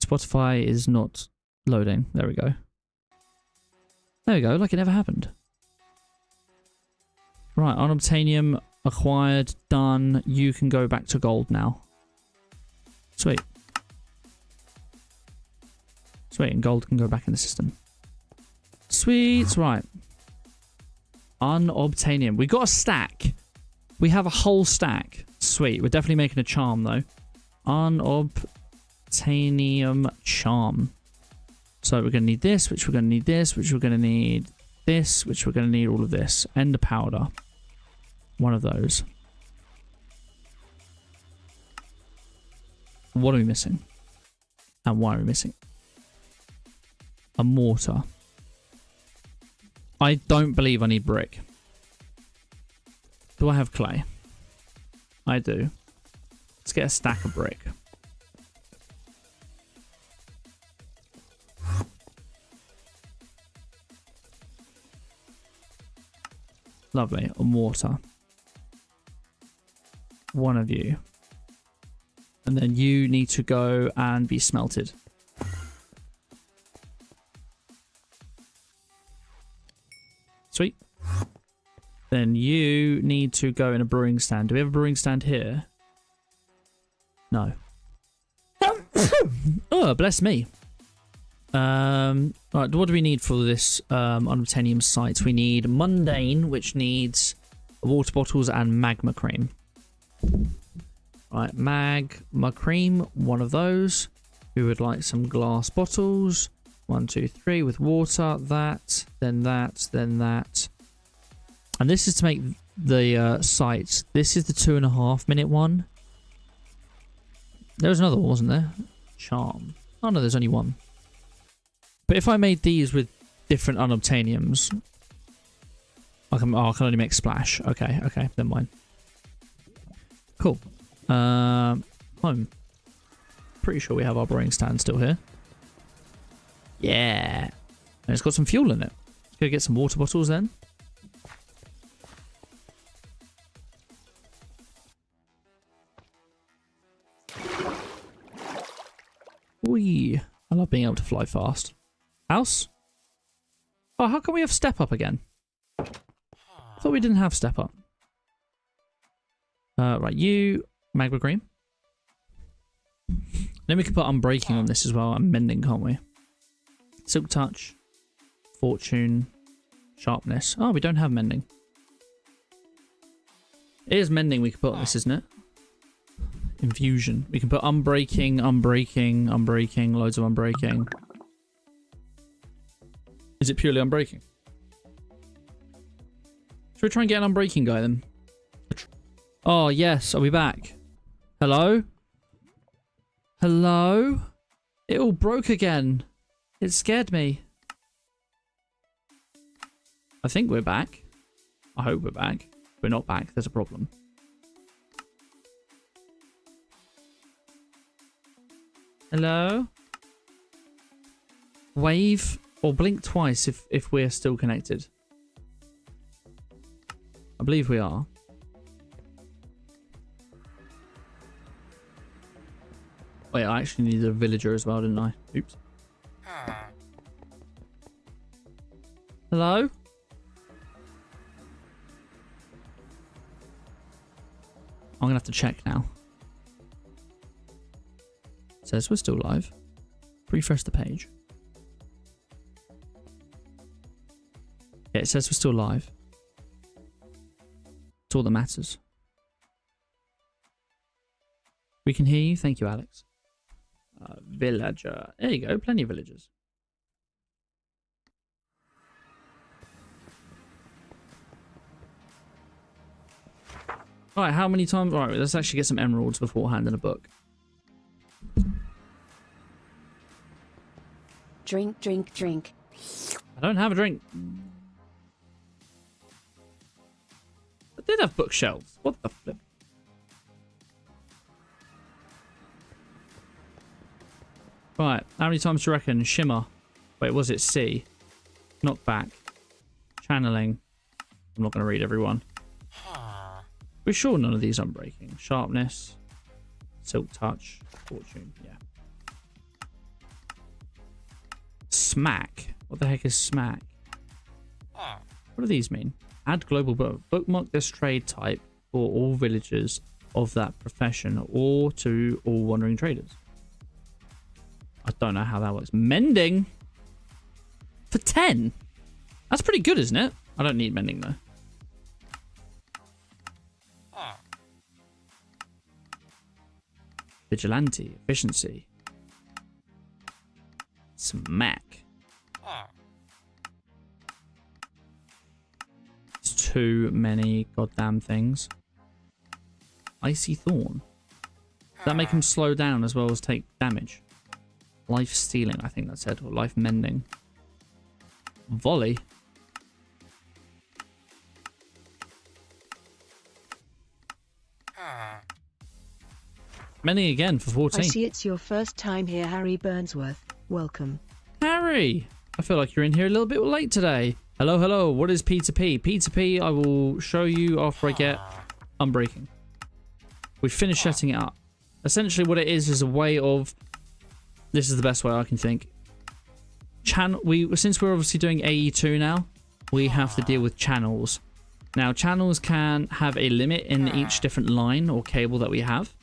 Spotify is not loading. There we go. There we go, like it never happened. Right, unobtainium acquired, done. You can go back to gold now. Sweet. Sweet, and gold can go back in the system. Sweet, right. Unobtainium. We got a stack. We have a whole stack. Sweet, we're definitely making a charm though. Unobtainium charm. So we're going to need this, which we're going to need this, which we're going to need this, which we're going to need all of this. Ender powder. One of those. What are we missing? And why are we missing? A mortar. I don't believe I need brick. Do I have clay? I do. Let's get a stack of brick. Lovely. A mortar. One of you. And then you need to go and be smelted. Sweet. Then you need to go in a brewing stand. Do we have a brewing stand here? No. Oh, bless me. Right, what do we need for this unobtainium site? We need mundane, which needs water bottles and magma cream. Right, magma cream, one of those. We would like some glass bottles. 1, 2, 3 with water. That, then that, then that. And this is to make the site. This is the 2.5 minute one. There was another one, wasn't there? Charm. Oh no, there's only one. But if I made these with different unobtainiums, I can only make splash. Okay, okay, never mind. Cool. Home. Pretty sure we have our brewing stand still here. Yeah. And it's got some fuel in it. Let's go get some water bottles then. Whee. I love being able to fly fast. House? Oh, how come we have step up again? I thought we didn't have step up. Right, you... magma cream. Then we can put unbreaking on this as well, and mending, can't we? Silk touch. Fortune. Sharpness. Oh, we don't have mending. It is mending we can put on this, isn't it? Infusion. We can put unbreaking, unbreaking, unbreaking, loads of unbreaking. Is it purely unbreaking? Should we try and get an unbreaking guy then? Oh, yes. Are we back? Hello? Hello? It all broke again. It scared me. I think we're back. I hope we're back. If we're not back, there's a problem. Hello? Wave or blink twice if we're still connected. I believe we are. Wait, I actually needed a villager as well, didn't I? Oops. Hello? I'm gonna have to check now. It says we're still live. Refresh the page. Yeah, it says we're still live. It's all that matters. We can hear you. Thank you, Alex. Villager. There you go. Plenty of villagers. Alright, how many times? Alright, let's actually get some emeralds beforehand in a book. Drink, drink, drink. I don't have a drink. I did have bookshelves. What the flip? Right, how many times do you reckon? Shimmer. Wait, was it C? Knockback. Channeling. I'm not going to read everyone. We're sure none of these are unbreaking. Sharpness. Silk touch. Fortune. Yeah. Smack. What the heck is smack? What do these mean? Add global bookmark this trade type for all villagers of that profession or to all wandering traders. I don't know how that works. Mending for 10. That's pretty good, isn't it? I don't need mending though. Vigilante, efficiency. Smack. It's too many goddamn things. Icy Thorn. Does that make him slow down as well as take damage? Life stealing, I think that said, or life mending. Volley. Mending again for 14. I see it's your first time here, Harry Burnsworth. Welcome. Harry! I feel like you're in here a little bit late today. Hello, hello. What is P2P? P2P, I will show you after I get unbreaking. We finished setting it up. Essentially what it is a way of... This is the best way I can think. Since we're obviously doing AE2 now, we have to deal with channels. Now, channels can have a limit in each different line or cable that we have.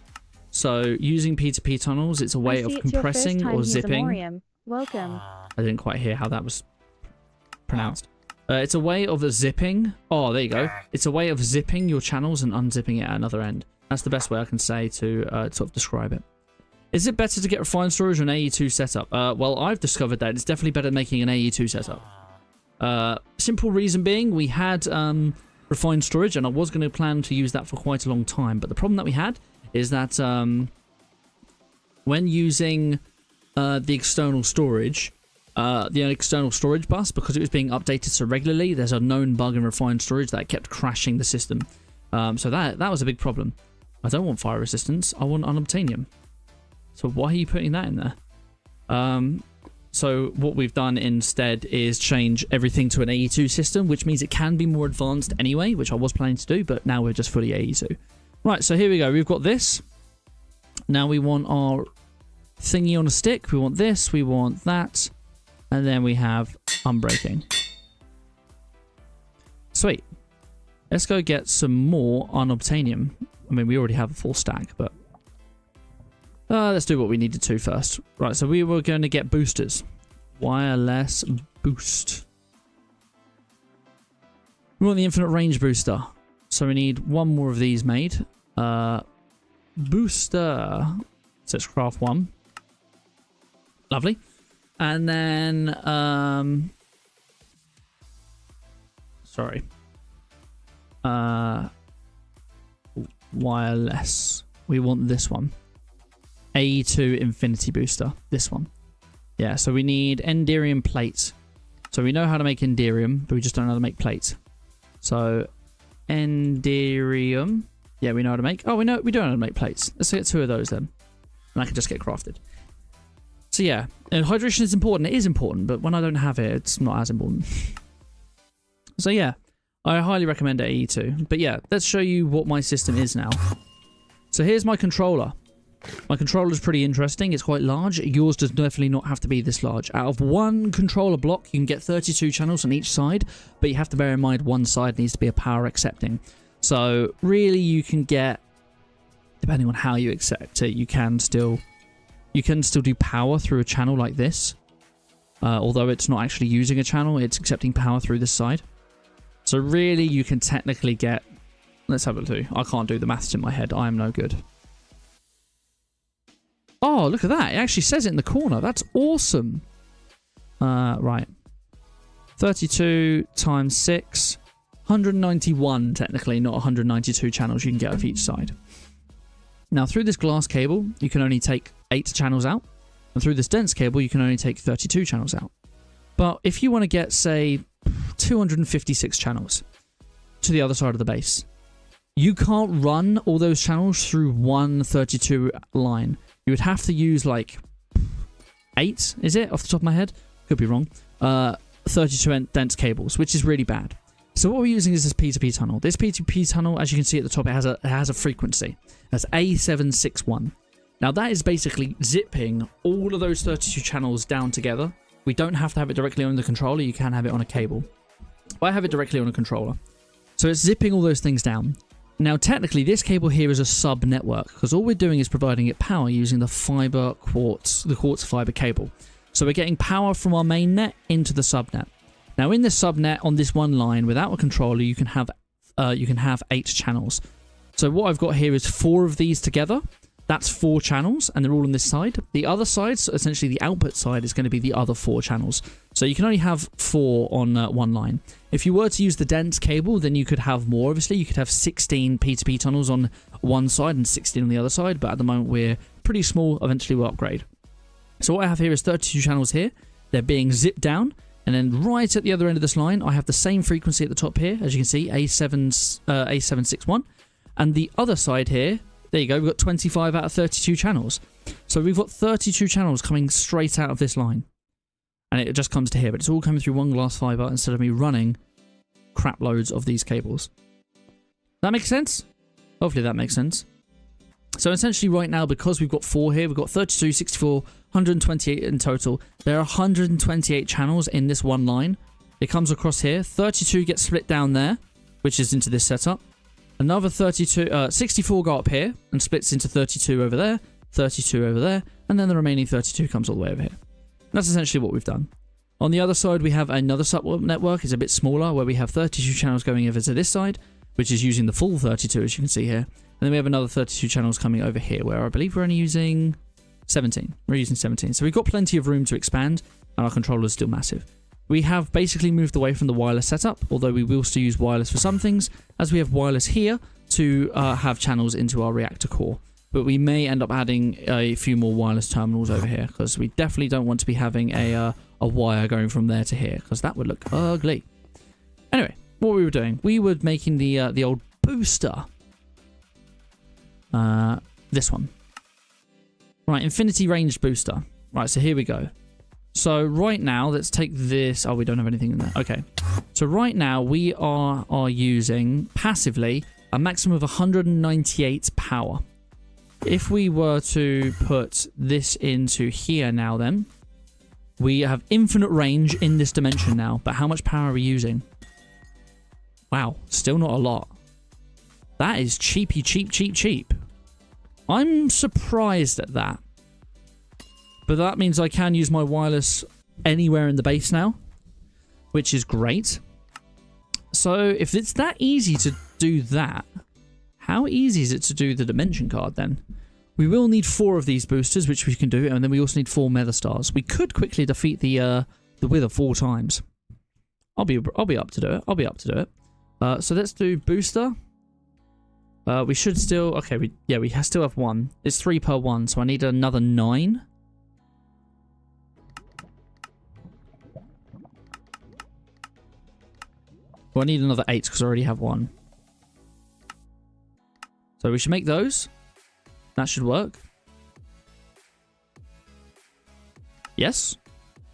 So, using P2P tunnels, it's a way of compressing or zipping. Welcome. I didn't quite hear how that was pronounced. It's a way of zipping. Oh, there you go. It's a way of zipping your channels and unzipping it at another end. That's the best way I can say to sort of describe it. Is it better to get refined storage or an AE2 setup? Well, I've discovered that it's definitely better making an AE2 setup. Simple reason being, we had refined storage, and I was going to plan to use that for quite a long time. But the problem that we had is that when using the external storage bus, because it was being updated so regularly, there's a known bug in refined storage that kept crashing the system. So that was a big problem. I don't want fire resistance. I want unobtainium. So why are you putting that in there? So what we've done instead is change everything to an AE2 system, which means it can be more advanced anyway, which I was planning to do, but now we're just fully AE2. Right, so here we go. We've got this. Now we want our thingy on a stick. We want this. We want that. And then we have unbreaking. Sweet. Let's go get some more unobtainium. I mean, we already have a full stack, but... let's do what we needed to first. Right, so we were going to get boosters. Wireless boost. We want the infinite range booster. So we need one more of these made. Booster. So let's craft one. Lovely. And then... sorry. Wireless. We want this one. AE2 Infinity Booster. This one. Yeah, so we need Enderium plate. So we know how to make Enderium, but we just don't know how to make plate. So, Enderium. Yeah, we know how to make... Oh, we don't know how to make plates. Let's get 2 of those then. And I can just get crafted. So yeah, and hydration is important. It is important, but when I don't have it, it's not as important. So yeah, I highly recommend AE2. But yeah, let's show you what my system is now. So here's my controller. My controller is pretty interesting. It's quite large. Yours does definitely not have to be this large. Out of one controller block, you can get 32 channels on each side, but you have to bear in mind one side needs to be a power accepting. So really you can get, depending on how you accept it, you can still do power through a channel like this. Although it's not actually using a channel, it's accepting power through this side. So really you can technically get, let's have a look. I can't do the maths in my head. I am no good. Oh, look at that. It actually says it in the corner. That's awesome. Right. 32 times 6. 191, technically, not 192 channels you can get off each side. Now, through this glass cable, you can only take 8 channels out. And through this dense cable, you can only take 32 channels out. But if you want to get, say, 256 channels to the other side of the base, you can't run all those channels through one 32 line. You would have to use like 8, is it? Off the top of my head. Could be wrong. 32 dense cables, which is really bad. So what we're using is this P2P tunnel. This P2P tunnel, as you can see at the top, it has a frequency. That's A761. Now that is basically zipping all of those 32 channels down together. We don't have to have it directly on the controller. You can have it on a cable. I have it directly on a controller. So it's zipping all those things down. Now technically this cable here is a sub network because all we're doing is providing it power using the quartz fiber cable. So we're getting power from our main net into the subnet. Now in this subnet on this one line without a controller you can have 8 channels. So what I've got here is 4 of these together. That's 4 channels and they're all on this side. The other side, so essentially the output side, is going to be the other 4 channels. So you can only have 4 on one line. If you were to use the dense cable, then you could have more, obviously. You could have 16 P2P tunnels on one side and 16 on the other side. But at the moment, we're pretty small. Eventually, we'll upgrade. So what I have here is 32 channels here. They're being zipped down. And then right at the other end of this line, I have the same frequency at the top here. As you can see, A761. And the other side here, there you go, we've got 25 out of 32 channels. So we've got 32 channels coming straight out of this line. And it just comes to here, but it's all coming through one glass fiber instead of me running crap loads of these cables. That makes sense? Hopefully that makes sense. So essentially right now, because we've got 4 here, we've got 32, 64, 128 in total. There are 128 channels in this one line. It comes across here. 32 gets split down there, which is into this setup. Another 64 go up here and splits into 32 over there, 32 over there, and then the remaining 32 comes all the way over here. And that's essentially what we've done. On the other side, we have another sub network. It's a bit smaller, where we have 32 channels going over to this side, which is using the full 32, as you can see here. And then we have another 32 channels coming over here, where I believe we're only using 17. We're using 17. So we've got plenty of room to expand, and our controller is still massive. We have basically moved away from the wireless setup, although we will still use wireless for some things, as we have wireless here to have channels into our reactor core. But we may end up adding a few more wireless terminals over here, because we definitely don't want to be having a wire going from there to here, because that would look ugly. Anyway, what we were doing, we were making the old booster. This one. Right, infinity range booster. Right, so here we go. So right now, let's take this. Oh, we don't have anything in there. Okay. So right now, we are using passively a maximum of 198 power. If we were to put this into here now then, we have infinite range in this dimension now. But how much power are we using? Wow, still not a lot. That is cheapy, cheap. I'm surprised at that. But that means I can use my wireless anywhere in the base now, which is great. So if it's that easy to do that, how easy is it to do the dimension card then? We will need 4 of these boosters, which we can do, and then we also need 4 Nether Stars. We could quickly defeat the Wither 4 times. I'll be up to do it. I'll be up to do it. So let's do booster. We should still... Okay, we still have 1. It's 3 per 1, so I need another 9. Well, I need another 8 because I already have 1. So we should make those. That should work. Yes?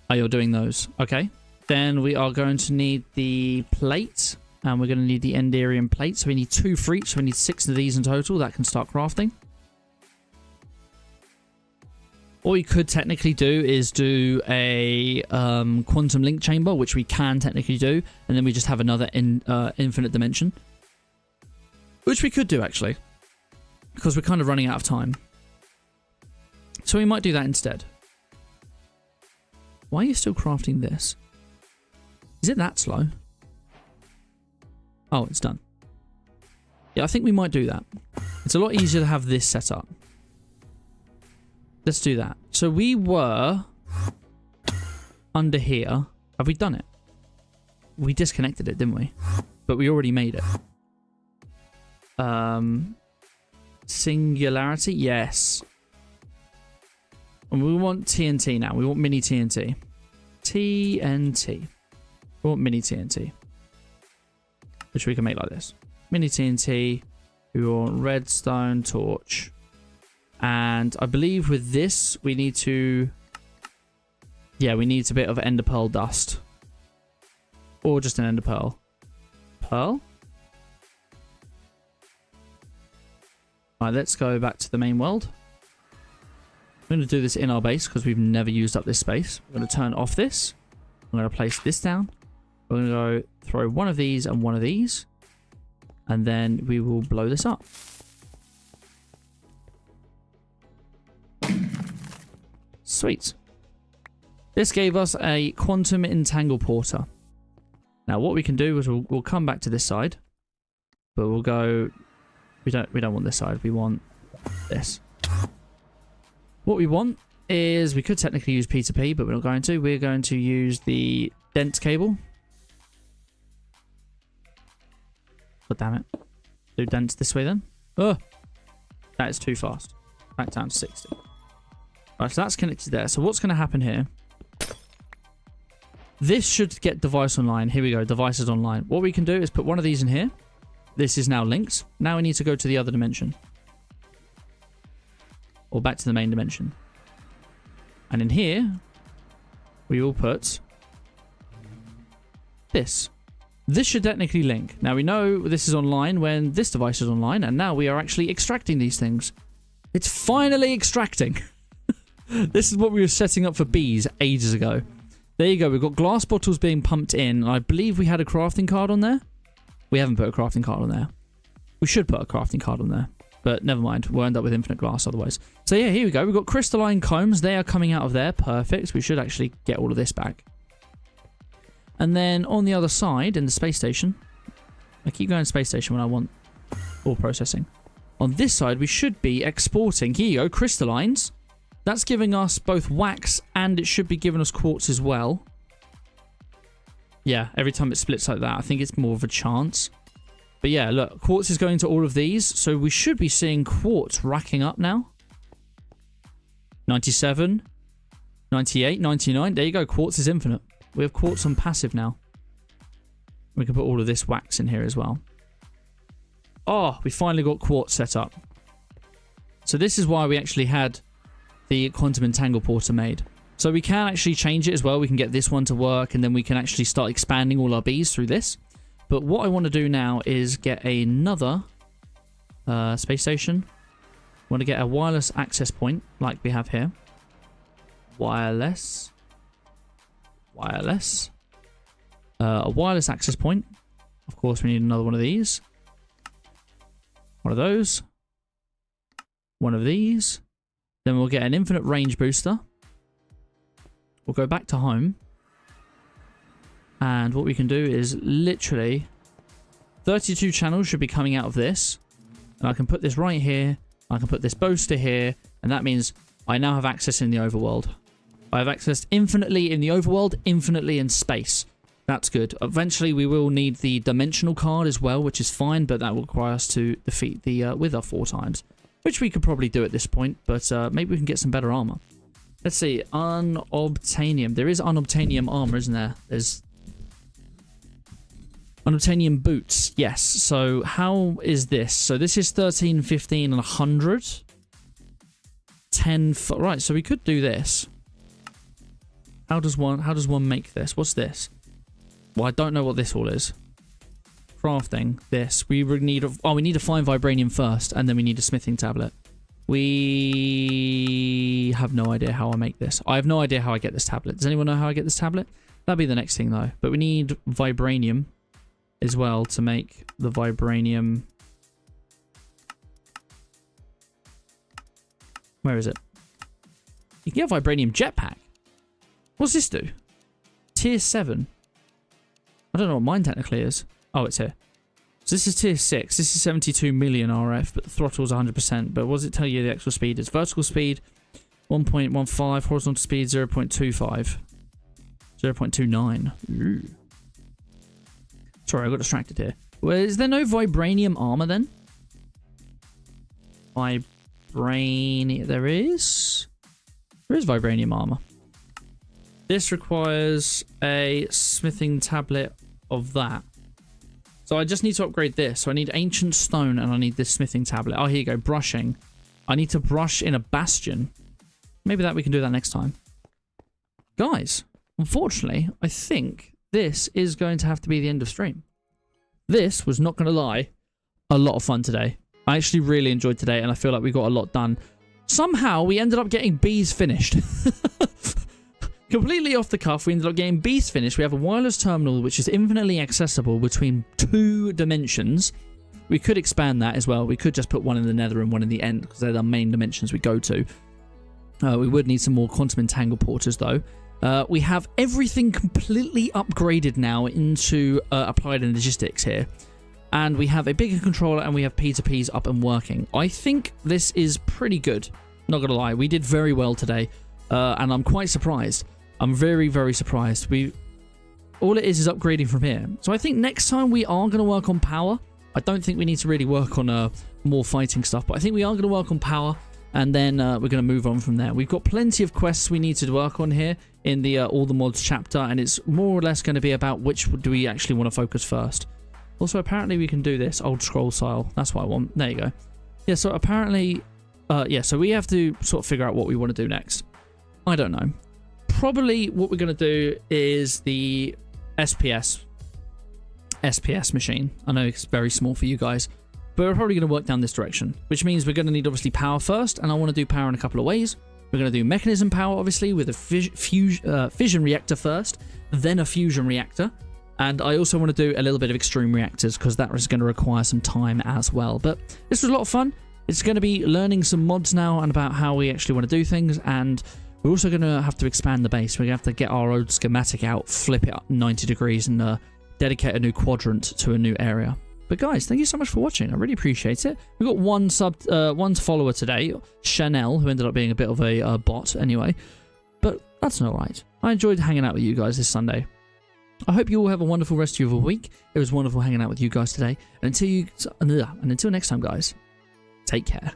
Oh, you're doing those. Okay. Then we are going to need the plate. And we're going to need the Enderium plate. So we need 2 for each. So we need 6 of these in total. That can start crafting. What we could technically do is do a quantum link chamber, which we can technically do. And then we just have another infinite dimension. Which we could do, actually. Because we're kind of running out of time. So we might do that instead. Why are you still crafting this? Is it that slow? Oh, it's done. Yeah, I think we might do that. It's a lot easier to have this set up. Let's do that. So we were under here. Have we done it? We disconnected it, didn't we? But we already made it. Singularity? Yes. And we want TNT now. We want mini TNT. TNT. We want mini TNT. Which we can make like this. Mini TNT. We want redstone torch. And I believe with this, we need to... Yeah, we need a bit of ender pearl dust. Or just an ender pearl. Pearl? Alright, let's go back to the main world. I'm going to do this in our base because we've never used up this space. We're going to turn off this. I'm going to place this down. We're going to go throw one of these and one of these. And then we will blow this up. Sweet. This gave us a quantum entangle porter. Now what we can do is we'll come back to this side. But we'll go... We don't want this side. We want this. What we want is... We could technically use P2P, but we're not going to. We're going to use the dense cable. God damn it. Do dense this way then. Oh! That is too fast. Back down to 60. Right, so that's connected there. So what's going to happen here? This should get device online. Here we go. Devices online. What we can do is put one of these in here. This is now linked. Now we need to go to the other dimension. Or back to the main dimension. And in here, we will put this. This should technically link. Now we know this is online when this device is online, and now we are actually extracting these things. It's finally extracting. This is what we were setting up for bees ages ago. There you go. We've got glass bottles being pumped in. I believe we had a crafting card on there. We haven't put a crafting card on there. We should put a crafting card on there. But never mind. We'll end up with infinite glass otherwise. So yeah, here we go. We've got crystalline combs. They are coming out of there. Perfect. We should actually get all of this back. And then on the other side, in the space station... I keep going space station when I want ore processing. On this side, we should be exporting... Here you go. Crystallines. That's giving us both wax and it should be giving us quartz as well. Yeah, every time it splits like that, I think it's more of a chance. But yeah, look, quartz is going to all of these. So we should be seeing quartz racking up now. 97, 98, 99. There you go. Quartz is infinite. We have quartz on passive now. We can put all of this wax in here as well. Oh, we finally got quartz set up. So this is why we actually had the quantum entangle porter made. So we can actually change it as well. We can get this one to work and then we can actually start expanding all our bees through this. But what I want to do now is get another space station. I want to get a wireless access point like we have here. Wireless. Wireless. A wireless access point. Of course, we need another one of these. One of those. One of these. Then we'll get an infinite range booster. We'll go back to home. And what we can do is literally 32 channels should be coming out of this. And I can put this right here. I can put this booster here. And that means I now have access in the overworld. I have access infinitely in the overworld, infinitely in space. That's good. Eventually we will need the dimensional card as well, which is fine. But that will require us to defeat the Wither 4 times. Which we could probably do at this point, but maybe we can get some better armor. Let's see, unobtainium. There is unobtainium armor, isn't there? There's unobtainium boots. Yes. So how is this? So this is 13, 15, and 100. 10. Right. So we could do this. How does one make this? What's this? Well, I don't know what this all is. Crafting this. We need we need to find vibranium first, and then we need a smithing tablet. We have no idea how I make this. I have no idea how I get this tablet. Does anyone know how I get this tablet? That'll be the next thing though. But we need vibranium as well to make the vibranium. Where is it? You can get a vibranium jetpack. What's this do? Tier 7. I don't know what mine technically is. Oh, it's here. So this is tier 6. This is 72 million RF, but the throttle's 100%. But what does it tell you the actual speed is? Vertical speed, 1.15. Horizontal speed, 0.25. 0.29. Ooh. Sorry, I got distracted here. Well, is there no vibranium armor then? Vibranium. There is. There is vibranium armor. This requires a smithing tablet of that. So I just need to upgrade this. So I need ancient stone and I need this smithing tablet. Oh, here you go. Brushing. I need to brush in a bastion. Maybe that we can do that next time. Guys, unfortunately, I think this is going to have to be the end of stream. This was, not going to lie, a lot of fun today. I actually really enjoyed today and I feel like we got a lot done. Somehow we ended up getting bees finished. Completely off the cuff, we ended up getting bees finished. We have a wireless terminal which is infinitely accessible between 2 dimensions. We could expand that as well. We could just put one in the nether and one in the end because they're the main dimensions we go to. We would need some more quantum entangle porters though. We have everything completely upgraded now into applied logistics here. And we have a bigger controller and we have P2Ps up and working. I think this is pretty good. Not gonna lie, we did very well today. And I'm quite surprised. I'm very, very surprised. All it is upgrading from here. So I think next time we are going to work on power. I don't think we need to really work on more fighting stuff, but I think we are going to work on power, and then we're going to move on from there. We've got plenty of quests we need to work on here in the all the mods chapter, and it's more or less going to be about which do we actually want to focus first. Also, apparently we can do this old scroll style. That's what I want. There you go. Yeah, so apparently, so we have to sort of figure out what we want to do next. I don't know. Probably what we're going to do is the SPS machine. I know it's very small for you guys, but we're probably going to work down this direction, which means we're going to need obviously power first, and I want to do power in a couple of ways. We're going to do mechanism power, obviously, with a fission reactor first, then a fusion reactor, and I also want to do a little bit of extreme reactors because that is going to require some time as well. But this was a lot of fun. It's going to be learning some mods now and about how we actually want to do things, and we're also going to have to expand the base. We're going to have to get our old schematic out, flip it up 90 degrees, and dedicate a new quadrant to a new area. But guys, thank you so much for watching. I really appreciate it. We got one follower today, Chanel, who ended up being a bit of a bot anyway. But that's not right. I enjoyed hanging out with you guys this Sunday. I hope you all have a wonderful rest of your week. It was wonderful hanging out with you guys today. And until next time, guys, take care.